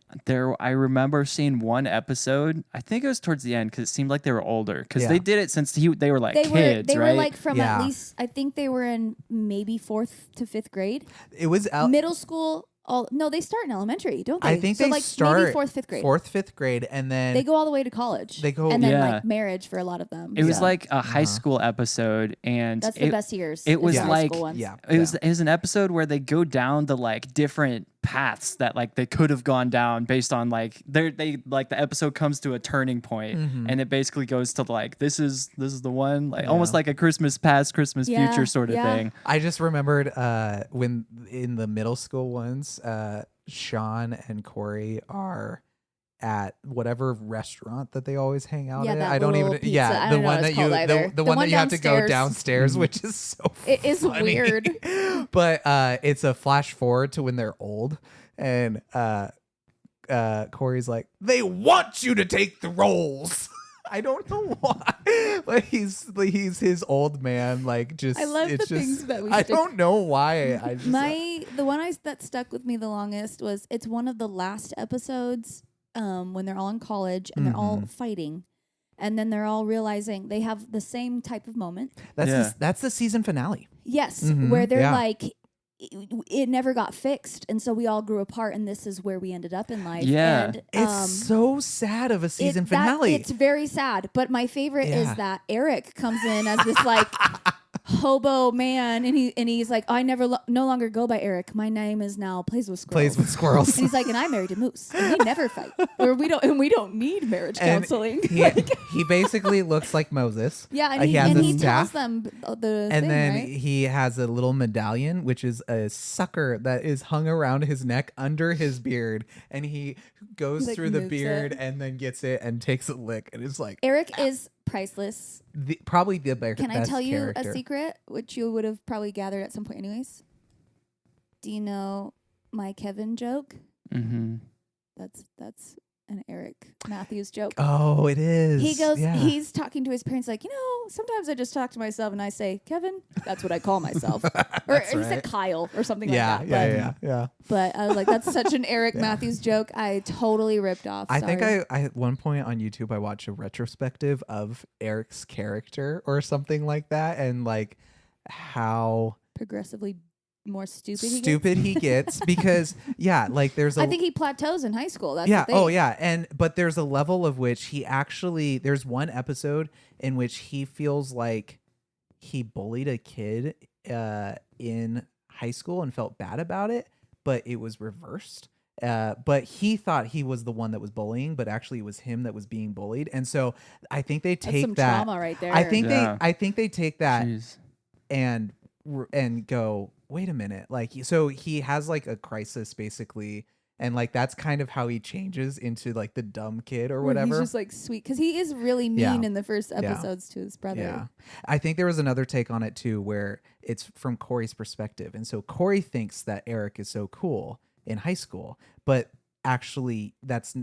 I remember seeing one episode. I think it was towards the end because it seemed like they were older because Yeah. they did it since they were like They kids, were right? like from Yeah. at least I think they were in maybe 4th to 5th grade, It was middle school. No, they start in elementary, don't they? I think so they like start maybe 4th, 5th grade. 4th, 5th grade, and then They go all the way to college. They go- and then Yeah. like marriage for a lot of them. It was So like a high school episode, and that's the best years. it is was the high like school ones. yeah, it was an episode where they go down the like different paths that like they could have gone down based on like they like the episode comes to a turning point, Mhm. and it basically goes to like this is the one, like almost like a Christmas past Christmas Yeah, future sort of yeah. thing. I just remembered when in the middle school ones, Sean and Corey are at whatever restaurant that they always hang out Yeah, at. that I don't little even. pizza. Yeah, I the don't know one what that it's you called either. the The one that one you have to go downstairs. downstairs, which is so. It is funny. weird. But it's a flash forward to when they're old, and Corey's like, they want you to take the roles. I don't know why, but he's his old man. Like, just I love it's the just, things that we I stick- don't know why. I just The one that stuck with me the longest was it's one of the last episodes when they're all in college and they're all fighting, and then they're all realizing they have the same type of moment. that's the season finale. Yes, Mhm, where they're yeah. like, it never got fixed, and so we all grew apart, and this is where we ended up in life. Yeah. and, It's so sad of a season finale. It's very sad, but my favorite Yeah. is that Eric comes in as this like hobo man, and he's like, I no longer go by Eric. My name is now Plays with Squirrels. Plays with squirrels. And he's like, and I'm married to Moose, and we never fight, or we don't need marriage And counseling. he basically looks like Moses. Yeah, and he has a he tells staff. them the And thing, then right? he has a little medallion, which is a sucker that is hung around his neck under his beard. And he goes He, like, through the moves beard it. and then gets it and takes a lick. And it's like Eric is priceless. probably the Can I best tell you character. a secret, which you would have probably gathered at some point anyways? Do you know my Kevin joke? Mm-hmm. That's an Eric Matthews joke. Oh, it is. He goes, yeah. he's talking to his parents like, sometimes I just talk to myself and I say, Kevin, that's what I call myself. Or he said right. Kyle or something yeah, like that. yeah. But I was like, that's such an Eric Matthews joke. I totally ripped off. I think Sorry. I at one point on YouTube I watched a retrospective of Eric's character or something like that, and like how progressively more stupid. stupid he gets because like there's a I think he plateaus in high school. That's yeah the thing. oh yeah but there's a level of which he actually there's one episode in which he feels like he bullied a kid in high school and felt bad about it, but it was reversed. But he thought he was the one that was bullying, but actually it was him that was being bullied. And so I think they That's take some that. trauma right there. I think Yeah. they take that Jeez. and go, wait a minute, like so he has like a crisis basically, and like that's kind of how he changes into like the dumb kid or Where whatever. He's just like sweet because he is really mean Yeah. in the first episodes to his brother. Yeah. I think there was another take on it too where it's from Corey's perspective. And so Corey thinks that Eric is so cool in high school, but actually that's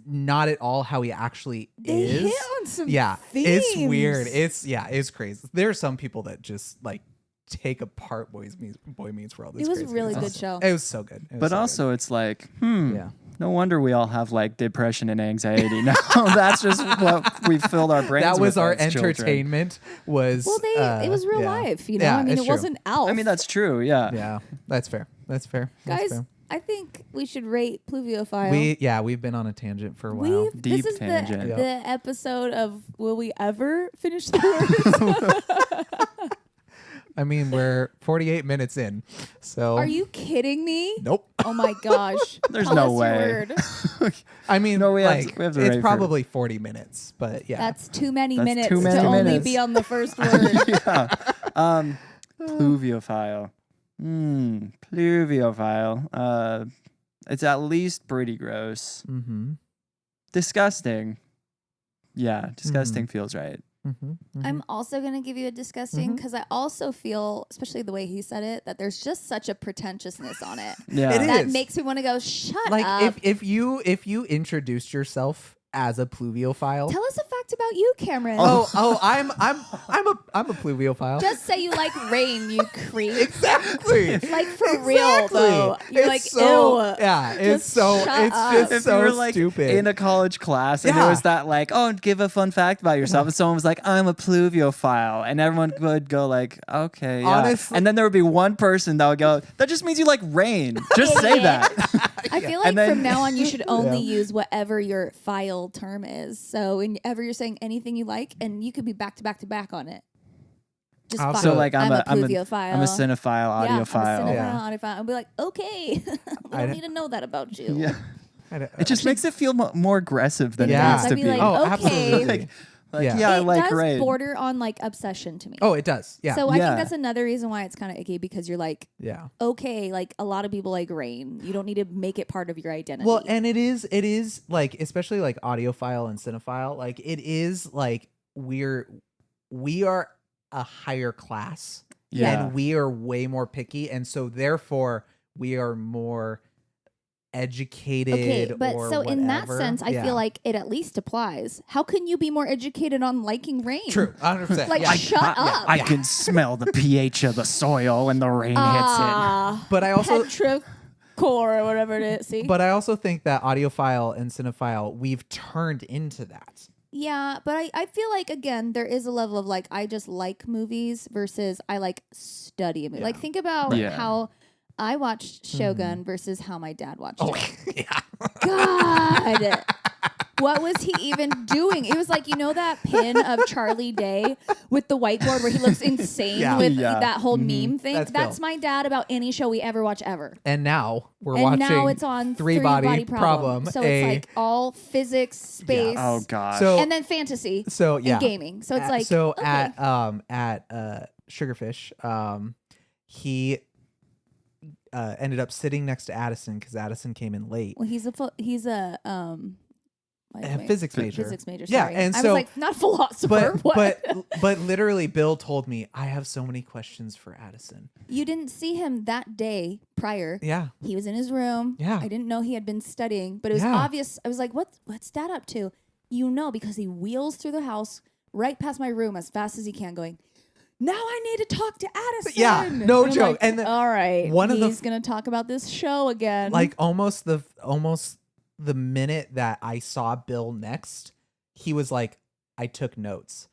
not at all how he actually They is. hit on some Yeah. It's themes. weird. It's crazy. There are some people that just like take apart Boy Meets World. It It's was a crazy. really It's good awesome. show. It was so good. It was But so also, it's like, good. yeah. no wonder we all have like depression and anxiety now. That's just what we filled our brains with. That was our as children. entertainment was Well, it was real yeah. life, you know. Yeah, I mean, it's it true. wasn't Alf. I mean, that's true. Yeah. Yeah, that's fair. That's fair. That's guys. fair. I think we should rate Pluviophile. We've been on a tangent for a while. Deep this is tangent. the episode of Will We Ever Finish the Words? I mean, we're 48 minutes in, so Are you kidding me? Nope. Oh my gosh. There's Tell no us your way. word. I mean, No, we have like, to rate it's for- probably 40 minutes, but yeah. That's too many That's minutes too many to only minutes. be on the first word. yeah. Pluviophile. Pluviophile. It's at least pretty gross. Mm-hmm. Disgusting. Yeah, disgusting feels right. Mm-hmm. I'm also going to give you a disgusting because I also feel, especially the way he said it, that there's just such a pretentiousness on it. Yeah. It That is. makes me want to go, shut Like up. if you introduced yourself as a pluviophile. Tell us a fact about you, Cameron. I'm a pluviophile. Just say you like rain, you creep. Exactly. Like for real though. You're It's like, so, ew. yeah, it's Just so shut it's up. just If so you were like stupid. in a college class and Yeah. there was that like, oh, give a fun fact about yourself, and someone was like, I'm a pluviophile, and everyone would go like, okay, yeah. Honestly- And then there would be one person that would go, that just means you like rain. Just say Idiot. that. I feel like And then- from now on you should only use whatever your file term is. So whenever you're saying anything you like, and you could be back to back to back on it. Just Also- file. So like I'm a pluviophile. I'm a cinephile, Yeah, audiophile. I'm a cinephile, Yeah. audiophile. I'll be like, okay, I don't need to know that about you. Yeah. I don't- It just makes it feel more aggressive than Yeah. it needs I'd to be be. like, Oh, okay. absolutely. Like, Like, Yeah. I it like does rain. border on like obsession to me. Oh, it does. Yeah. So I Yeah. think that's another reason why it's kind of icky, because you're like, yeah. okay, like a lot of people like rain. You don't need to make it part of your identity. Well, and it is like, especially like audiophile and cinephile, like it is like we are a higher class, Yeah. and we are way more picky, and so therefore we are more educated. okay, but or so in that whatever. sense, I Yeah. feel like it at least applies. How can you be more educated on liking rain? True, 100%. Like, yeah. shut up. I can smell the pH of the soil when the rain hits Ah, But I also Petrichor or whatever it is. See? but I also think that audiophile and cinephile, we've turned into that. Yeah, but I feel like, again, there is a level of like, I just like movies versus I like study a movie. Like, think about Yeah. how I watched Shogun versus how my dad watched Oh, it. yeah. God. What was he even doing? It was like, you know that pin of Charlie Day with the whiteboard where he looks insane Yeah. with Yeah. that whole meme thing? That's That's Bill. my dad about any show we ever watch ever. And now we're And watching now it's on Three Body Problem. So a- it's like all physics, space, Oh gosh. So and then fantasy so yeah. and gaming. So it's like, so okay. at Sugarfish, he ended up sitting next to Addison because Addison came in late. Well, he's a A physics major. Physics major. Yeah, Sorry. and I so- was like, not philosopher. But what? but literally, Bill told me I have so many questions for Addison. You didn't see him that day prior. Yeah, He was in his room. Yeah. I didn't know he had been studying, but it was Yeah. obvious. I was like, what's Dad up to? You know, because he wheels through the house right past my room as fast as he can, going, now I need to talk to Addison. Yeah, no I'm joke. like, And the- all right, one of the he's going to talk about this show again. like almost the minute that I saw Bill next, he was like, I took notes.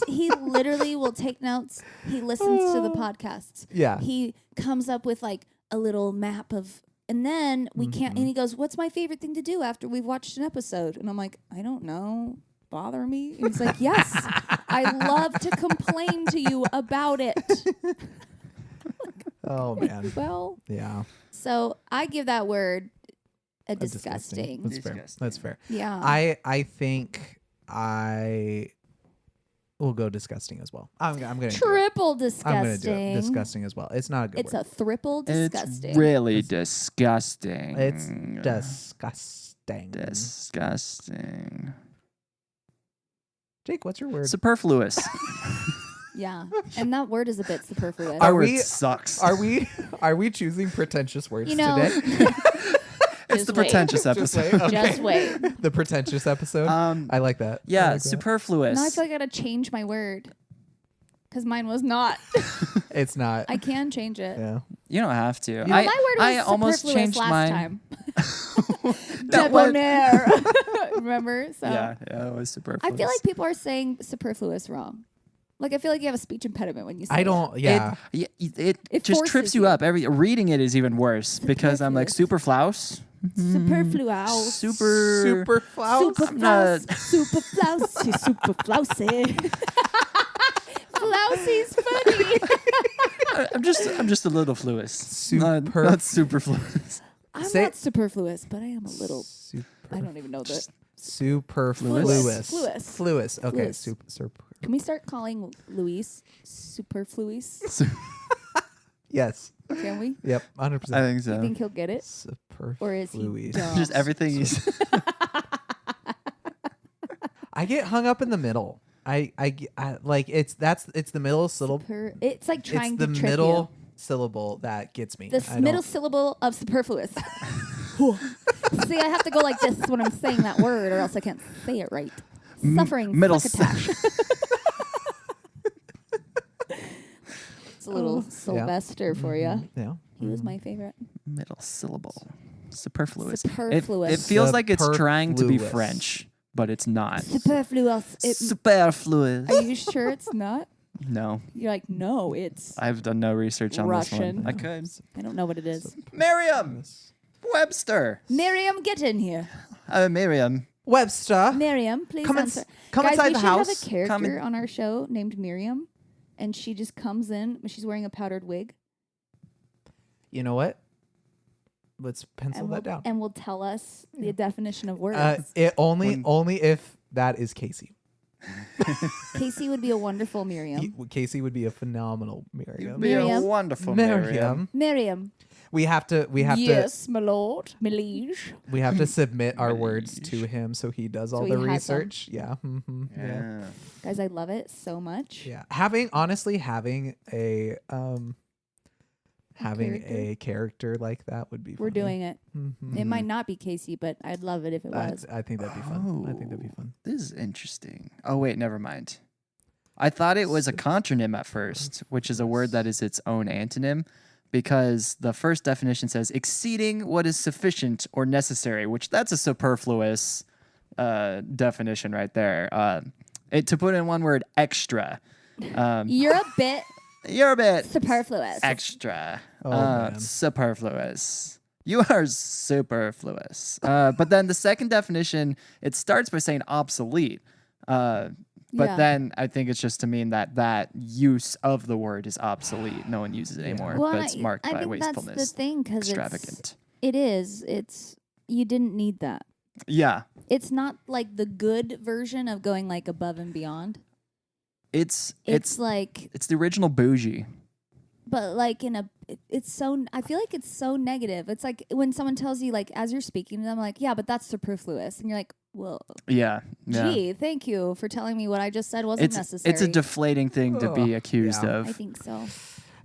he literally will take notes. He listens to the podcasts. Yeah. He comes up with like a little map of, and then we can't, Mm-hmm. and he goes, what's my favorite thing to do after we've watched an episode? And I'm like, I don't know. Bother me? And he's like, yes, I love to complain to you about it. Oh man. Well, Yeah. so I give that word a Disgusting. disgusting. That's fair. Disgusting. That's fair. Yeah. I think I will go disgusting as well. I'm gonna do it. Triple I'm gonna disgusting. do it. Disgusting as well. It's not a good It's word. a triple disgusting. It's really disgusting. It's disgusting. disgusting. Jake, what's your word? Superfluous. Yeah. And that word is a bit superfluous. Are That word we- sucks. Are we choosing pretentious words You know, today? It's Just the wait. pretentious Just episode. wait. Okay. Just wait. The pretentious episode. I like that. I Yeah, like that. superfluous. Now I feel like I gotta change my word because mine was not. It's not. I can change it. Yeah. You don't have to. No, my word was I almost superfluous changed last mine. time. That one- Debonair. Remember? So Yeah, it was superfluous. I feel like people are saying superfluous wrong. Like I feel like you have a speech impediment when you say I don't. Yeah. It It just forces trips you you. up. Reading it is even worse because I'm like superfluous. that. Superfluous. Super. Super flouse. I'm not- Superflousy. Superflousy. Flousy's funny. I'm just a little fluous. Not superfluous. I'm Say- not superfluous, but I am a little. Super. I don't even know the. Superfluous. Fluous. Fluous. Okay. Fluous. Super. Can we start calling Luis superfluous? Yes. Can we? Yep. 100%. I think Do you so. think he'll get it, Superfluous. or is he dumb? Just everything he's. I get hung up in the middle. I like it's the middle syllable. It's like trying It's the to trick middle syllable that gets me. you. The middle syllable of superfluous. See, I have to go like this when I'm saying that word, or else I can't say it right. Suffering middle succotash. It's a little Sylvester for you. Yeah. He was my favorite. Middle syllable. Superfluous. Superfluous. It feels like it's trying to be Superfluous. French, but it's not. Superfluous. Superfluous. Are you sure it's not? No, You're like, no, it's. I've done no research on this Russian. one. I could. I don't know what it is. Merriam Webster. Miriam, get in here. Miriam. Webster. Miriam, please Come answer. come Guys, inside we the should house. have a character Come in- on our show named Miriam, and she just comes in. She's wearing a powdered wig, You know what? Let's pencil and that down. will tell us the definition of words. It only if that is Casey. Casey would be a wonderful Miriam. Casey would be a phenomenal Miriam. Be a Miriam. wonderful Miriam. Miriam. We have to Yes, my lord. My liege. we have to submit our words to him so he does all So the he has them. research. Yeah. Mhm, yeah. Yeah. Guys, I love it so much. Yeah. Having a a character like that would be We're funny. doing it. Mhm. It might not be Casey, but I'd love it if it was. I think that'd be fun. I think that'd be fun. This is interesting. Oh wait, never mind. I thought it was a contronym at first, which is a word that is its own antonym, because the first definition says exceeding what is sufficient or necessary, which that's a superfluous definition right there. To put in one word, extra. You're a bit You're a bit superfluous. extra. Oh, man. Superfluous. You are superfluous. But then the second definition, it starts by saying obsolete. But Yeah. then I think it's just to mean that use of the word is obsolete. No one uses it anymore. Well, but it's marked I by think wastefulness. that's the thing because Extravagant. it is. It's you didn't need that. Yeah. It's not like the good version of going like above and beyond. It's Like, the original bougie. but like it's so. I feel like it's so negative. It's like when someone tells you like as you're speaking to them, like, yeah, but that's superfluous, and you're like, well, Yeah. Yeah. gee, thank you for telling me what I just said wasn't necessary. It's a deflating thing to be accused yeah. of. I think so.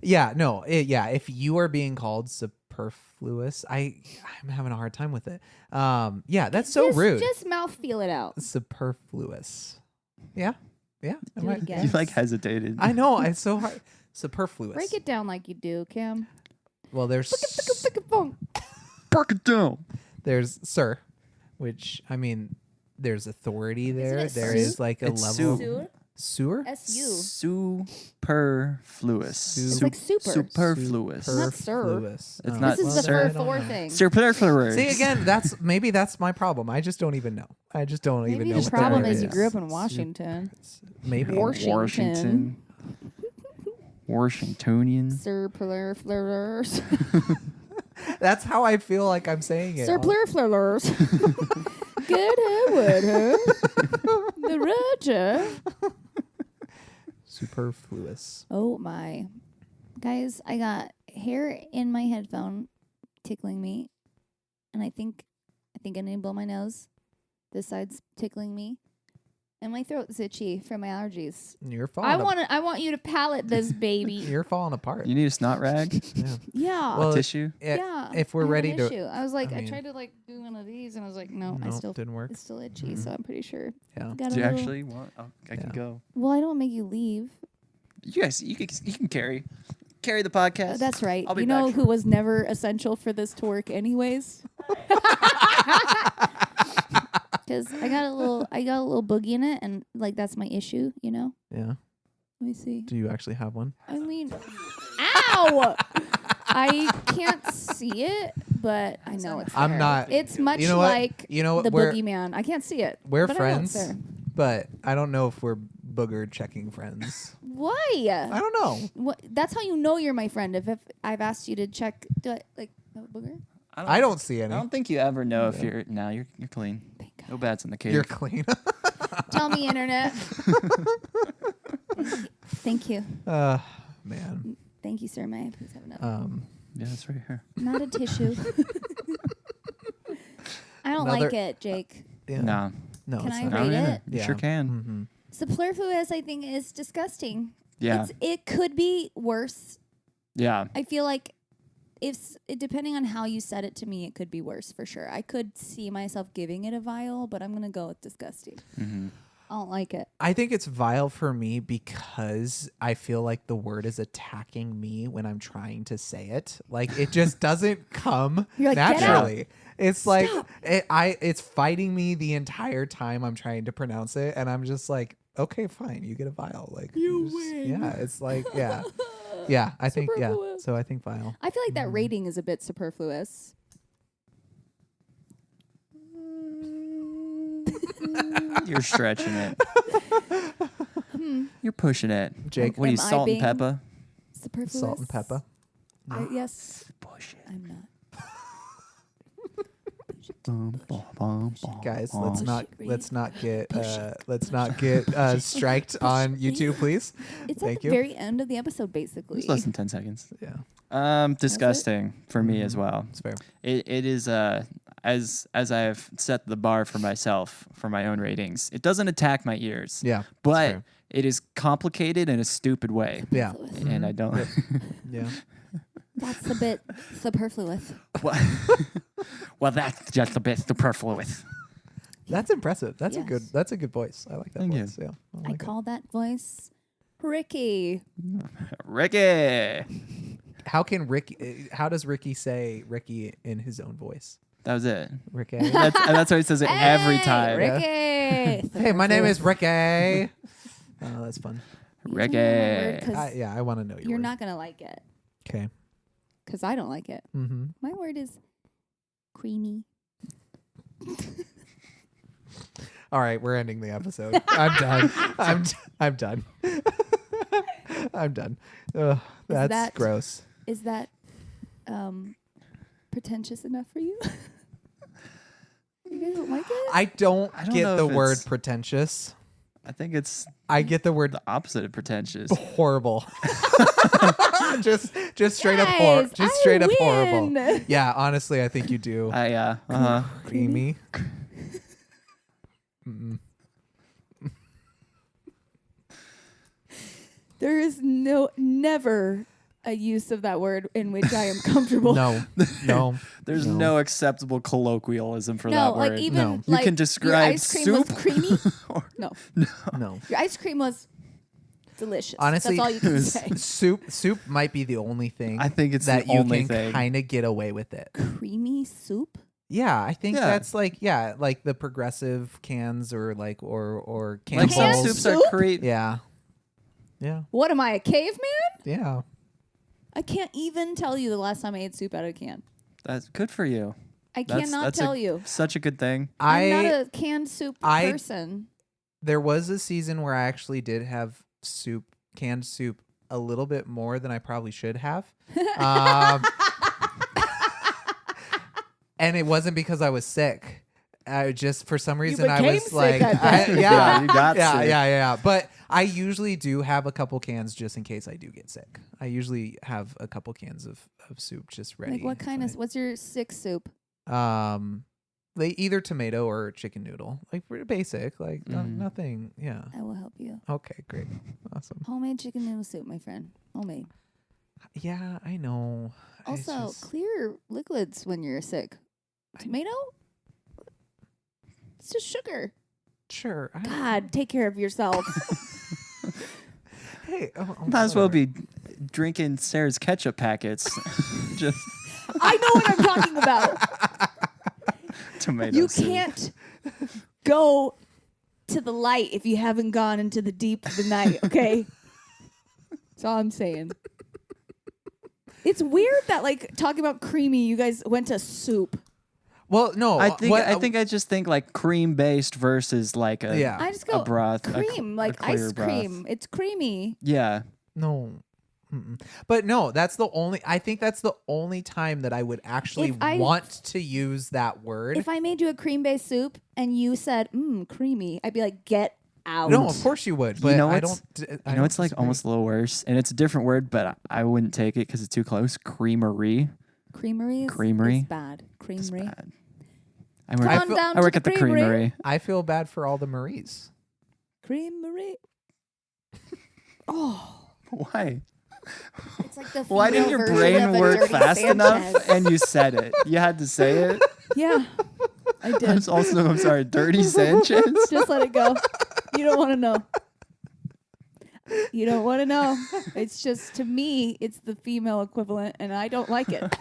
Yeah, no, if you are being called superfluous, I'm having a hard time with it. Yeah, that's so rude. Just mouth feel it out. Superfluous. Yeah, yeah. Do it again. You like hesitated. I know it's so hard. Superfluous. Break it down like you do, Cam. Well, Break it down. there's sir, which I mean, there's authority there. it There Sue? is like a It's level. Sue. Sewer. SU. Superfluous. It's like super. Superfluous. Not sir. Superfluous. It's Oh, not This is Well, the sir. for four thing. Superfluous. See again, that's my problem. I just don't even know. I just don't even Maybe know. the what problem word is you grew up in Su- Washington. Maybe. Washington. Washingtonian. Sir Plurflers. That's how I feel like I'm saying it. Sir Plurflers. Good Howard, huh? The Roger. Superfluous. Oh my. Guys, I got hair in my headphone tickling me. And I think I need to blow my nose. This side's tickling me. And my throat's itchy from my allergies. You're falling. I want you to palate this baby. You're falling apart. You need a snot rag? Yeah. Yeah. Well, Tissue? Yeah. If we're I have ready an to, issue. I was like, I mean- tried to like do one of these and I was like, no, I no, still didn't work. it's still itchy, so I'm pretty sure. Yeah. Got a Do you little- actually want? Oh, I can Yeah. go. Well, I don't make you leave. You guys, you can carry the podcast. That's right. I'll be You know back who was never essential for this to work anyways? Because I got a little boogie in it, and like that's my issue. You know. Yeah. Let me see. Do you actually have one? I mean, ow! I can't see it, but I know it's. I'm there. not- It's much you know what? like You know what? the We're boogeyman. I can't see it. we're but I know it's friends, there. but I don't know if we're booger checking friends. Why? I don't know. What? That's how you know you're my friend. If I've asked you to check, do I like no booger? I don't see I any. don't think you ever know if you're you're clean. Thank God. No bats in the cave. You're clean. Tell me, internet. Thank you. Man. Thank you, sir. May I please have another? Yeah, that's right here. Not a tissue. I don't like Another- it, Jake. Yeah. No. No. Can it's I not. rate either. it? You sure can. Mm-hmm. Superfluous, I think, is disgusting. Yeah. It could be worse. Yeah. I feel like depending on how you said it to me, it could be worse for sure. I could see myself giving it a vile, but I'm gonna go with disgusting. Mm-hmm. I don't like it. I think it's vile for me because I feel like the word is attacking me when I'm trying to say it. Like it just doesn't come You're like, "Get out." naturally. It's like it's fighting me the entire time I'm trying to pronounce it, and I'm just like, okay, fine, you get a vile. Like You just- win. Yeah, it's like yeah. I think Superfluous. So I think vile. I feel like that rating is a bit superfluous. You're stretching it. You're pushing it. Jake. What are you, Am I salt and being- pepper? Superfluous. Salt and pepper. Yes, Push it. I'm not. Guys, Push let's not get Push it. striked on YouTube, please. It's Thank at the you. very end of the episode, basically. It's less than 10 seconds. Yeah, Disgusting for me as well. it's fair. It is as I have set the bar for myself for my own ratings. It doesn't attack my ears. Yeah, But fair. it is complicated in a stupid way. Yeah, And I don't yeah. That's a bit superfluous. well, that's just a bit superfluous. That's impressive. That's a Yes. good voice. I like that Thank you. voice. Yeah, I like it. call that voice Ricky. Ricky. How does Ricky say Ricky in his own voice? That was it. Ricky. That's why he says it every Hey, time. Ricky. Hey, my name is Ricky. Oh, that's fun. Ricky. I want to know your You're word. not going to like it Okay. because I don't like it. Mm-hmm. My word is creamy. All right, we're ending the episode. I'm done. I'm done. I'm done. Ugh, that's that- gross. Is that pretentious enough for you? You guys don't like it? I don't I don't get know the if word it's- pretentious. I think it's I get the word the opposite of pretentious. horrible. just straight up Guys, I straight up horrible. win. Yeah, honestly, I think you do. Creamy. Mm-mm. There is never a use of that word in which I am comfortable. No. There's No. no acceptable colloquialism for No, that like word. even No. You like can your describe ice cream soup. was creamy. Or- No, No. your ice cream was delicious. Honestly, that's all you can say. soup might be the only thing I think it's that the you only can thing. kind of get away with it. Creamy soup. Yeah, I think Yeah. that's like the progressive cans or or Like some Canned Campbell's. soups are soup? create. Yeah. Yeah. What am I, a caveman? Yeah. I can't even tell you the last time I ate soup out of a can. That's good for you. I That's- cannot that's tell you. Such a good thing. I'm not a canned soup I- person. There was a season where I actually did have canned soup a little bit more than I probably should have. And it wasn't because I was sick. I just for some reason I became was sick, like, I bet. Yeah, you got sick. yeah. But I usually do have a couple cans just in case I do get sick. I usually have a couple cans of soup just ready. Like what kind of? What's your sick soup? They either tomato or chicken noodle, like pretty basic, like nothing. Yeah. I will help you. Okay, great, awesome. Homemade chicken noodle soup, my friend. Homemade. Yeah, I know. It's Also, just- clear liquids when you're sick. Tomato? It's just sugar. sure. God, take care of yourself. Hey, Might as well whatever. be drinking Sarah's ketchup packets. Just I know what I'm talking about. tomato You soup. can't go to the light if you haven't gone into the deep of the night, okay? That's all I'm saying. It's weird that like talking about creamy, you guys went to soup. Well, no. I think I just think like cream based versus like a Yeah. I just go a broth, a cream, a like clear ice broth. cream. It's creamy. Yeah, No. Mm-mm. But no, I think that's the only time that I would actually If I- want to use that word. If I made you a cream-based soup and you said, creamy, I'd be like, get out. No, of course you would, but you know I what's- don't. you know it's like almost a little worse, and it's a different word, but I wouldn't take it because it's too close. Creamery. Creamery is Creamery? bad. It's Creamery. bad. Come on down I work to at the creamery. I feel bad for all the Maries. Creamery. Oh, Why? it's like the Why didn't female your version of brain a work Dirty fast enough Sanchez. and you said it? You had to say it. Yeah, I did. That's also, I'm sorry, Dirty Sanchez. Just let it go. You don't want to know. You don't want to know. It's just, to me, it's the female equivalent, and I don't like it.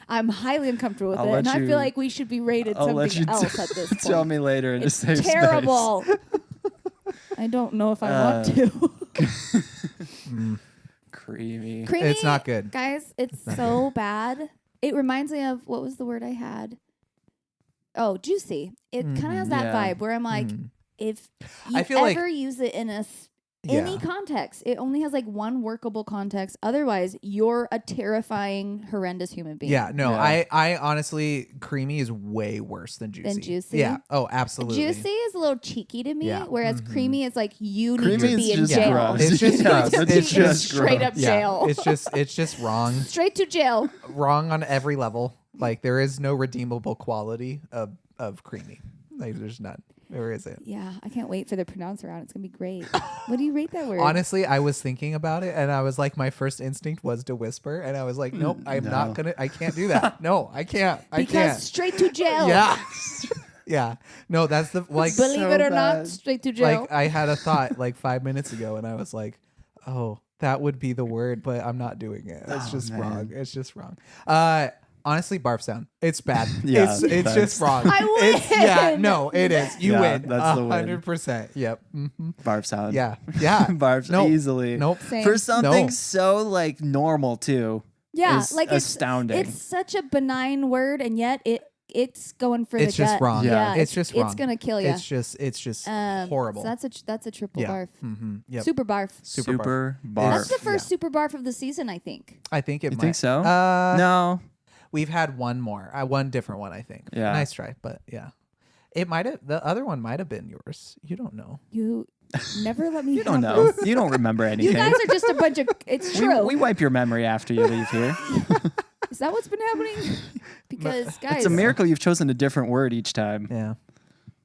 I'm highly uncomfortable with I'll it, let and I you- feel like we should be rated I'll let something you else at this point. tell me later in It's a safe terrible. I don't know if I want to. space. Creamy. Creamy, It's not good. guys. It's so bad. It reminds me of, what was the word I had? Oh, juicy. It kind of has that Yeah. vibe where I'm like, Mm. if I you feel like- ever use it in a any Yeah. context. It only has like one workable context. Otherwise, you're a terrifying, horrendous human being. Yeah, no, Yeah. I honestly, creamy is way worse than juicy. juicy? Yeah. Oh, absolutely. Juicy is a little cheeky to me, Yeah. whereas Mhm. creamy is like you need Creamy to is be in just jail. gross. It's just- Yeah, it's that's just straight gross. up Yeah, jail. it's just wrong. Straight to jail. Wrong on every level. Like there is no redeemable quality of creamy. Like there's none. There isn't. Yeah, I can't wait for the pronounce around. It's gonna be great. What do you rate that word? Honestly, I was thinking about it and I was like, my first instinct was to whisper, and I was like, nope, I'm No. not gonna. I can't do that. No, I can't. I because can't. straight to jail. Yeah. Yeah. No, that's the like. Believe So it or not, bad. straight to jail. Like I had a thought like 5 minutes ago, and I was like, oh, that would be the word, but I'm not doing it. It's Oh, just man. wrong. It's just wrong. Honestly, barf sound. It's bad. Yeah, it's thanks. just wrong. I It's, yeah, win. no, it is. You Yeah, win. that's the win. 100%. Yep. Mm-hmm. Barf sound. Yeah. Yeah. Barfs Nope. easily. Nope. Same. For something No. so like normal too. yeah, is like astounding. It's such a benign word, and yet it's going for It's the just gut. wrong. Yeah. It's just wrong. It's gonna kill you. It's just horrible. So that's a triple yeah. barf. Mm-hmm. Yep. Super barf. Super barf. That's the barf. first super barf of the season, I think. I think it You might. think so? No. No. We've had one more. One different one, I think. Yeah. Nice try, but yeah. It might have. The other one might have been yours. You don't know. You never let me. You don't have know. this. You don't remember You anything. guys are just a bunch of. It's we, true. we wipe your memory after you leave here. Is that what's been happening? Because guys, It's a miracle you've chosen a different word each time. Yeah.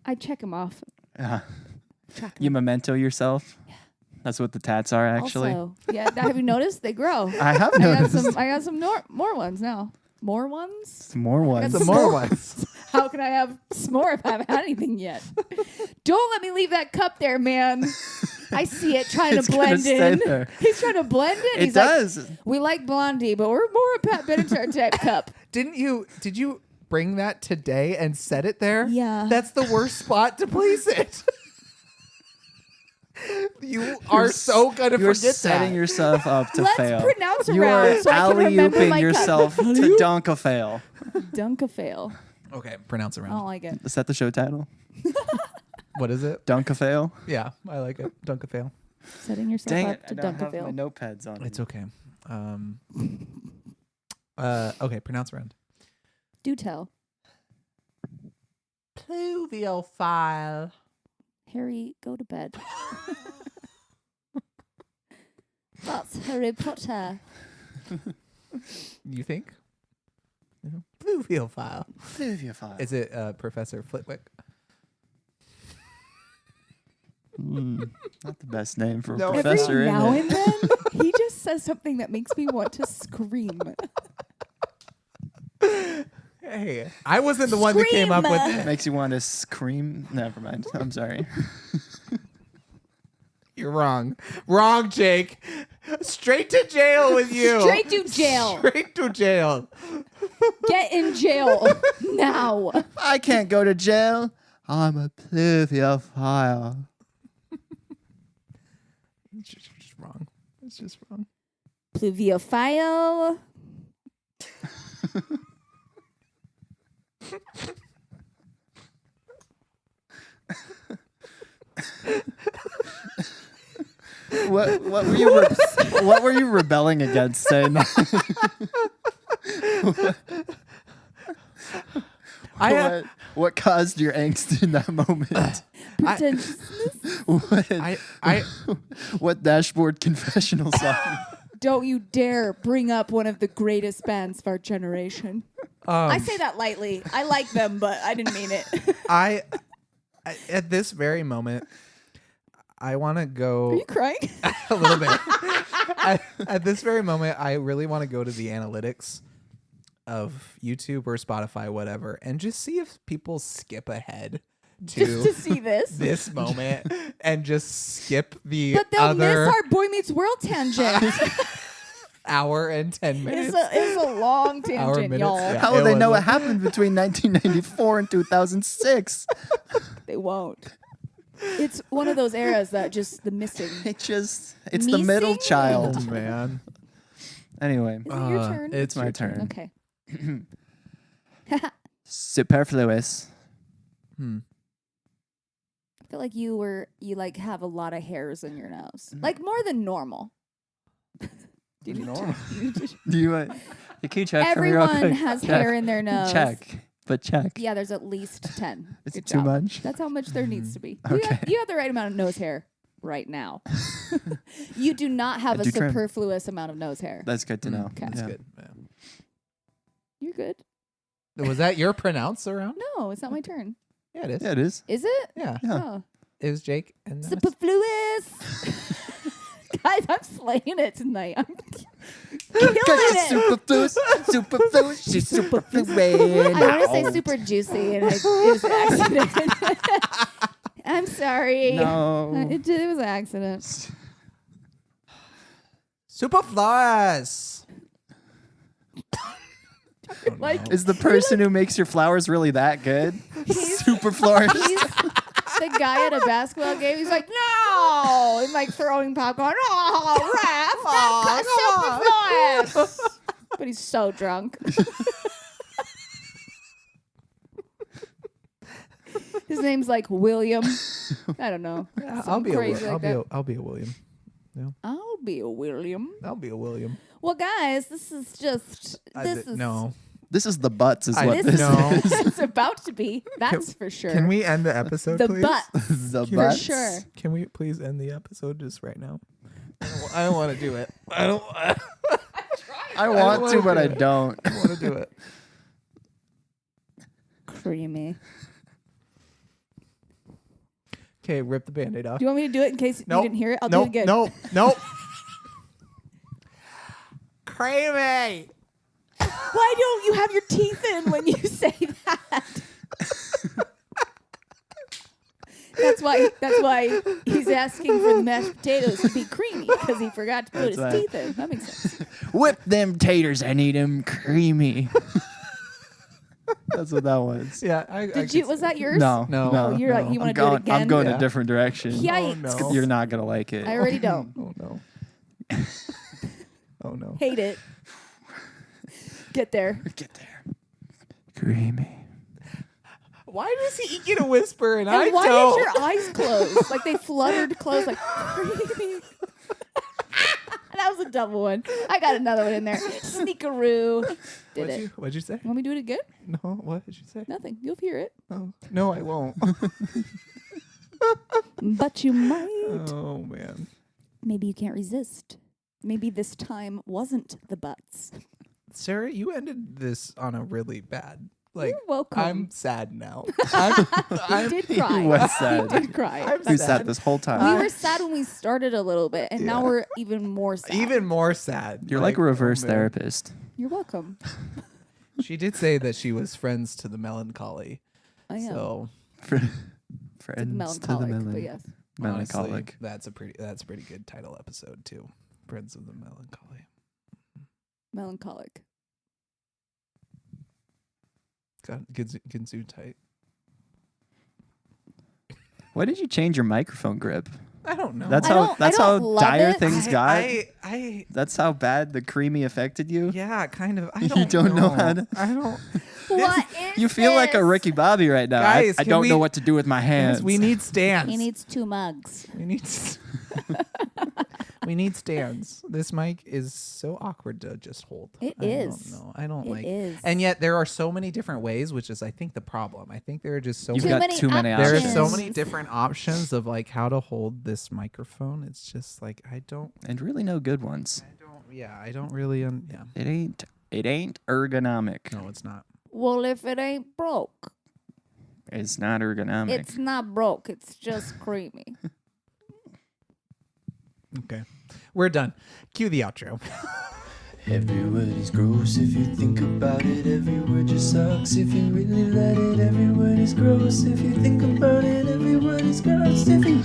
I check them off. Track 'em. You memento yourself. That's what the tats are actually. Also, yeah. Have you noticed they grow? I have I got noticed. some. I got some more ones now. More ones? Some more ones. Some more ones. How can I have s'more if I haven't had anything yet? Don't let me leave that cup there, man. I see it trying It's to gonna blend stay in. there. He's trying to blend in. It He's does. like, we like Blondie, but we're more a Pat Benatar type cup. Did you bring that today and set it there? Yeah. That's the worst spot to place it. You are so gonna You're forget setting that. yourself up to Let's fail. pronounce You around are so I can remember alley-ooping my yourself cup. to dunk a fail. Dunk a fail. Okay, pronounce I around. don't like it. Is that the show title? What is it? Dunk a fail? Yeah, I like it. Dunk a fail. Setting yourself Dang up it. I to don't dunk a have my fail. notepads on. It's okay. Okay, pronounce around. Do tell. Pluviophile. Harry, go to bed. That's Harry Potter. You think? Pluviophile. Pluviophile. Is it Professor Flitwick? Not the best name for No, a it's professor, Every now is and then, he just says something that makes me want to scream. Hey, I wasn't the one that came up with Scream. it. Makes you want to scream. Never mind. I'm sorry. You're wrong. Wrong, Jake. Straight to jail with you. Straight to jail. Straight to jail. Get in jail now. I can't go to jail. I'm a pluviophile. It's just wrong. It's just wrong. Pluviophile. What were you what were you rebelling against saying that? What caused your angst in that moment? Pretentiousness. What, what dashboard confessional song? Don't you dare bring up one of the greatest bands of our generation. I say that lightly. I like them, but I didn't mean it. I at this very moment, I want to Are go you crying? a little bit. At this very moment, I really want to go to the analytics of YouTube or Spotify, whatever, and just see if people skip ahead Just to see this. this moment and just skip the But they'll other miss our Boy Meets World tangent. hour and 10 minutes. It's a long tangent, minutes, y'all. yeah. How will It they know was what happened between 1994 and 2006? They won't. It's one of those eras that just the missing. It's the middle Missing? child. Oh, man. Anyway, Is it your turn? it's my your turn. Okay. Superfluous. feel like you like have a lot of hairs in your nose, like more than normal. Do you need Normal. Do you can you check for me real Everyone quick? has Check. hair in their nose. Check. Yeah, there's at least 10. Is Good it too job. much? That's how much there needs to be. Okay. You have the right amount of nose hair right now. You do not have I a do trim. superfluous amount of nose hair. That's good to know. Okay. That's Yeah. good. Yeah. You're good. Was that your pronounce around? No, it's not my turn. Yeah, it is. Yeah, it is. Is it? Yeah. Yeah. Oh. It was Jake and then Superfluous. Guys, I'm slaying it tonight. I'm killing it. Superfluous. She's superfluous. I want to say super juicy, and it was an accident. I'm sorry. No. It was an accident. Superfluous. Like, Is the person who makes your flowers really that good? He's- Superflowers. he's the guy at a basketball game. He's like, no, and like throwing popcorn. Oh, ref, superfluous. But he's so drunk. His name's like William. I don't know. I'll Something be crazy like that. I'll be a William. I'll be a William. I'll be a William. Well, guys, this is just No. This is the butts, is I- what This this No. is. it's about to be. That's for sure. Can we end the episode, the please? butt The For for butts. sure. Can we please end the episode just right now? I don't want to do it. I don't I want wanna to, but do I it. don't. want to do it. Creamy. Okay, rip the Band-Aid off. Do you want me to do it in case Nope. you didn't hear it? I'll nope. do it again. Nope. Creamy. Why don't you have your teeth in when you say that? That's why he's asking for the mashed potatoes to be creamy because he forgot to put That's his right. teeth in. That makes sense. Whip them taters. I need them creamy. That's what that was. Yeah, I Did you? Was that yours? No. No. Oh, you're like, no. you want I'm to do it going, again? I'm going Yeah. a different direction. Yikes. no. You're not going to like it. I already don't. Oh no. Oh no. Hate it. Get there. Get there. Creamy. Why does he get a whisper and And I why don't? did your eyes close? Like they fluttered closed, like creamy. That was a double one. I got another one in there. Sneakaroo. Did What'd you say? Want me to do it again? No, what did you say? Nothing. You'll hear it. Oh, no, I won't. But you might. Oh man. Maybe you can't resist. Maybe this time wasn't the butts. Sarah, you ended this on a really bad. Like, You're welcome. I'm sad now. You did cry. He was You sad. did cry. I'm Who's sad. sad this whole time? We were sad when we started a little bit, and now Yeah. we're even more sad. Even more sad. You're like a reverse oh, man. therapist. You're welcome. She did say that she was friends to the melancholy. I am. So Friends To the to the melancholic, melon. but yes. Melancholic. honestly, that's a pretty good title episode too. Friends of the Melancholy. Melancholic. Got Ginzu tight. Why did you change your microphone grip? I don't know. That's I how don't- that's I how don't love dire it. things got. I That's how bad the creamy affected you. yeah, kind of. I You don't, don't know how to- I don't. What is You feel like a this? Ricky Bobby right now. Guys, I can don't we- know what to do with my hands. Yes, we need stands. He needs 2 mugs. We need. We need stands. This mic is so awkward to just hold. It I is. don't know. I don't It like. is. And yet there are so many different ways, which is I think the problem. I think there are just so You've Too many. got many too many There are options. so many different options of like how to hold this microphone. It's just like I don't. and really no good ones. I don't. Yeah, I don't really. Yeah. It ain't ergonomic. No, it's not. Well, if it ain't broke, It's not ergonomic. it's not broke. It's just creamy. Okay, we're done. Cue the outro. Every word is gross if you think about it. Every word just sucks if you really let it. Every word is gross if you think about it. Every word is gross if you